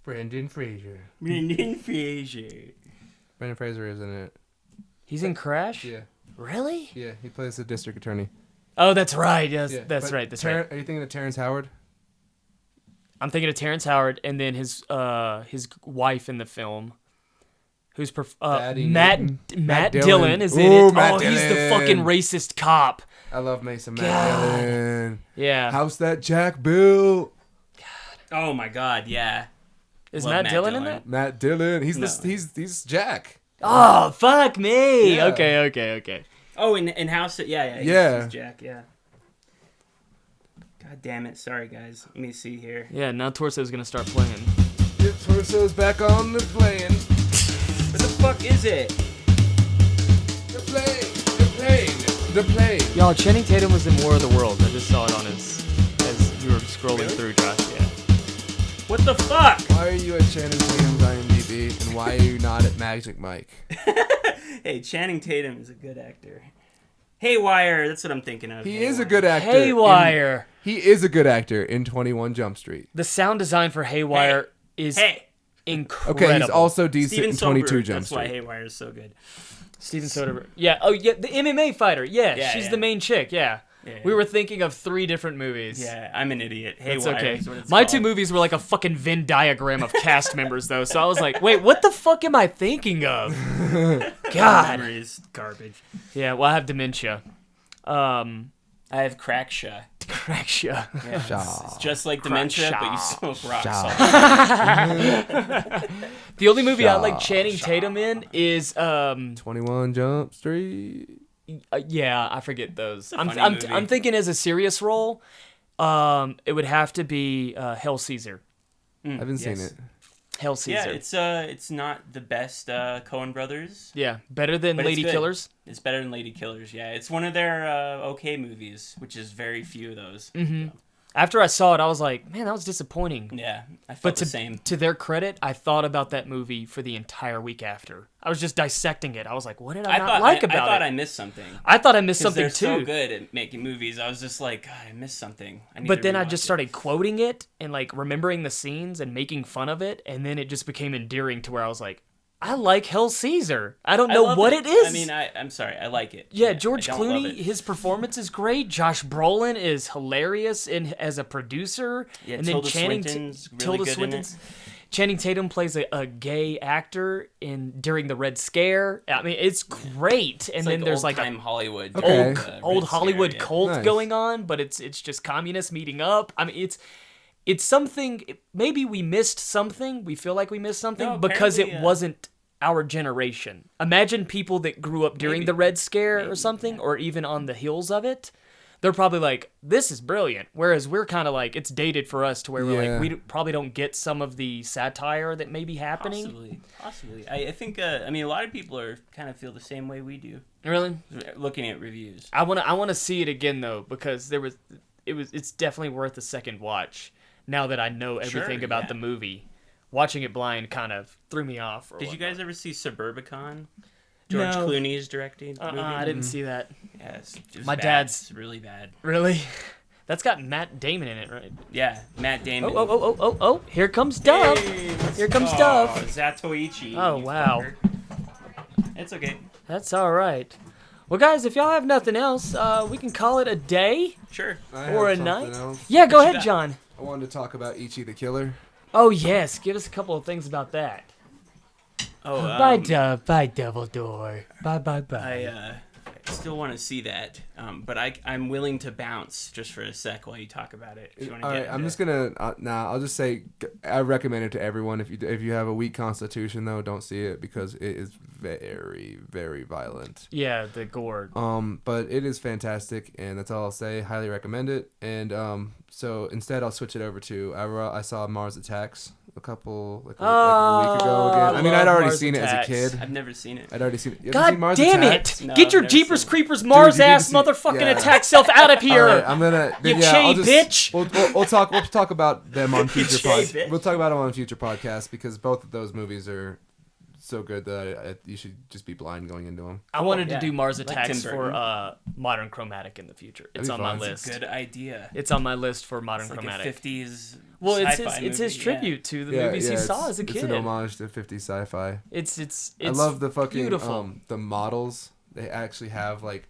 Brendan Fraser. Brendan Fraser. Brendan Fraser is in it. He's in Crash? Yeah. Really? Yeah, he plays the district attorney. Oh, that's right. Yes, Yeah, that's but right. That's right. Are you thinking of Terrence Howard? I'm thinking of Terrence Howard and then his wife in the film. Who's Daddy Matt Newton. Matt Matt Dillon Dillon. is in Ooh, it. Matt Oh, he's the Dillon. fucking racist cop. I love Mason God. Matt Dillon. Yeah. House that Jack built. Oh my God, yeah. Is Love Matt Matt Dillon in Dillon. that? Matt Dillon. He's No. he's Jack. Oh, fuck me. Yeah. Okay. Oh, in House, yeah. Yeah. He's Jack, yeah. God damn it. Sorry, guys. Let me see here. Yeah, now Torso's gonna start playing. Your torso's back on the plane. What the fuck is it? The plane. Y'all, Channing Tatum was in War of the Worlds. I just saw it on as you were scrolling Really? through, Josh. Yeah. What the fuck? Why are you at Channing Tatum's IMDb and why are you not at Magic Mike? Hey, Channing Tatum is a good actor. Haywire, that's what I'm thinking of. He is a good actor. Haywire. He is a good actor in 21 Jump Street. The sound design for Haywire is incredible. Okay, he's also decent Steven in 22 Soderbergh, Jump that's why Street. Haywire is so good. Steven Soderbergh. Yeah. Oh, yeah. The MMA fighter. Yeah. Yeah, she's yeah. the main chick. Yeah. Yeah. We were thinking of 3 different movies. Yeah, I'm an idiot. It's Haywire okay. is what it's My called. 2 movies were like a fucking Venn diagram of cast members, though. So I was like, wait, what the fuck am I thinking of? God. Memory is garbage. Yeah. Well, I have dementia. I have Cracksha. Cracksha. Yeah, Shaw. it's just like dementia, but you Crackshaw. smoke rock Shaw. salt. The only movie I like Shaw. Channing Tatum in is 21 Jump Street. yeah, I forget those. a I'm funny I'm, movie. I'm thinking as a serious role, it would have to be Hell Caesar. I haven't seen yes. it. Hell Yeah, Caesar. it's not the best Coen Brothers. Yeah, better than But it's Lady good. Killers. It's better than Lady Killers. Yeah, it's one of their okay movies, which is very few of those. Mm-hmm. After I saw it, I was like, man, that was disappointing. Yeah, I felt But the same. to their credit, I thought about that movie for the entire week after. I was just dissecting it. I was like, what did I not like about I thought it? I missed something. I thought I missed 'Cause something they're too. so good at making movies. I was just like, God, I missed something. I need But to then I rewatch just it. started quoting it and like remembering the scenes and making fun of it, and then it just became endearing to where I was like, I like Hell Caesar. I don't I know love what it is. I mean, I'm sorry, I like it. yeah, I George don't love Clooney, it. his performance is great. Josh Brolin is hilarious as a producer. Yeah, and then Tilda Channing Swinton's really Tilda good in Swinton's it. Channing Tatum plays a gay actor during the Red Scare. I mean, it's great. And It's then there's like old-time Hollywood. Okay. old Red Hollywood Scare, yeah. cult Nice. going on, but it's just communists meeting up. I mean, it's something. Maybe we missed something. We feel like we missed something No, because it apparently, wasn't our generation. Imagine people that grew up during Maybe. the Red Scare or Maybe, something, yeah. or even on the heels of it. They're probably like, this is brilliant. Whereas we're kind of like, it's dated for us to where we're Yeah. like, probably don't get some of the satire that may be happening. Possibly. I think. I mean, a lot of people kind of feel the same way we do. Really? Looking at reviews. I wanna see it again though, because it's definitely worth a second watch now that I know everything Sure, about yeah. the movie. Watching it blind kind of threw me off. Did you guys ever see Suburbicon? George No. Clooney's directing movie. I didn't see that. Yeah, it was My bad. dad's- It's really bad. Really? That's got Matt Damon in it, right? Yeah, Matt Damon. Oh! Here comes Dove. Here comes Dove. Zatoichi. Oh, you wow. fucker. It's okay. That's all right. Well, guys, if y'all have nothing else, we can call it a day Sure. or a night. Yeah, go ahead, John. I wanted to talk about Ichi the Killer. Oh, yes. Give us a couple of things about that. Oh, Bye, Dumbledore. Bye. I still want to see that, but I'm willing to bounce just for a sec while you talk about it. If you want to All right, I'm just gonna I'll just say I recommend it to everyone. If you have a weak constitution though, don't see it because it is very, very violent. Yeah, the gore. But it is fantastic, and that's all I'll say. Highly recommend it. And so instead, I'll switch it over to I saw Mars Attacks a week ago again. I mean, I'd already seen it as a kid. I've never seen it. I'd already seen it. You ever God seen Mars damn Attacks? it! No, Get your I've never Jeepers seen it. Creepers Mars Dude, you need ass to see- motherfucking yeah. attack self out of here! All right, I'm gonna. You I'll Che just, bitch! We'll talk about them on future Che podcasts. bitch. We'll talk about them on future podcasts because both of those movies are so good that you should just be blind going into them. I wanted to yeah. do Mars Like Attacks Tim for Burton. Modern Chromatic in the future. It's That'd be on my fun. list. Good idea. It's on my list for Modern It's like Chromatic. a 50s. Well, sci-fi it's his movie, tribute to the movies he saw as a It's kid. an homage to 50s sci-fi. It's I love the fucking beautiful. the models. They actually have like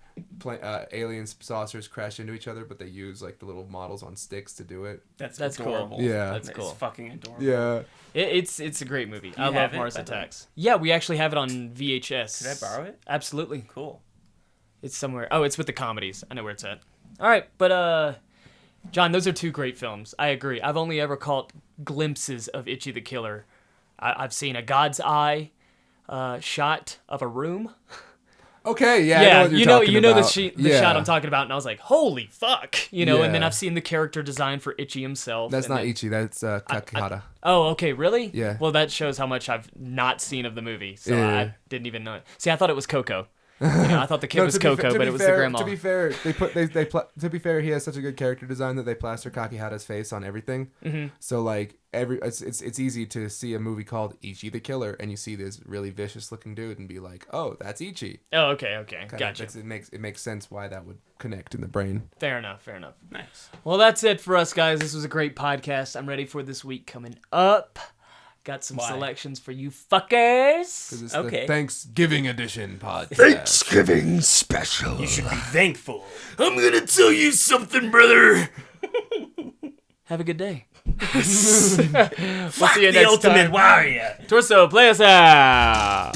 alien saucers crash into each other, but they use like the little models on sticks to do it. That's cool. adorable. Yeah. That's cool. It's fucking adorable. Yeah. It's a great movie. I love have it, Mars by the way? Attacks. Yeah, we actually have it on VHS. Could I borrow it? Absolutely. Cool. It's somewhere. Oh, it's with the comedies. I know where it's at. All right, but John, those are two great films. I agree. I've only ever caught glimpses of Ichi the Killer. I've seen A God's Eye, shot of a room. Okay, yeah, I know what you're talking the about. shot I'm talking about, and I was like, holy fuck, and then Yeah. I've seen the character design for Ichi himself. That's and not then- Ichi, that's Kakihara. Oh, okay, really? Yeah. Well, that shows how much I've not seen of the movie, so Yeah. I didn't even know it. See, I thought it was Coco. I thought the kid was Coco, but it was the grandma. To be fair, to be fair, he has such a good character design that they plaster Kakihara's face on everything. Mm-hmm. So like it's easy to see a movie called Ichi the Killer, and you see this really vicious looking dude and be like, oh, that's Ichi. Oh, okay, gotcha. It makes sense why that would connect in the brain. Fair enough. Nice. Well, that's it for us, guys. This was a great podcast. I'm ready for this week coming up. Got some selections for you fuckers. Because it's Okay. the Thanksgiving edition podcast. Thanksgiving special. You should be thankful. I'm gonna tell you something, brother. Have a good day. Fuck see you the next Ultimate time. Warrior. Torso, play us out.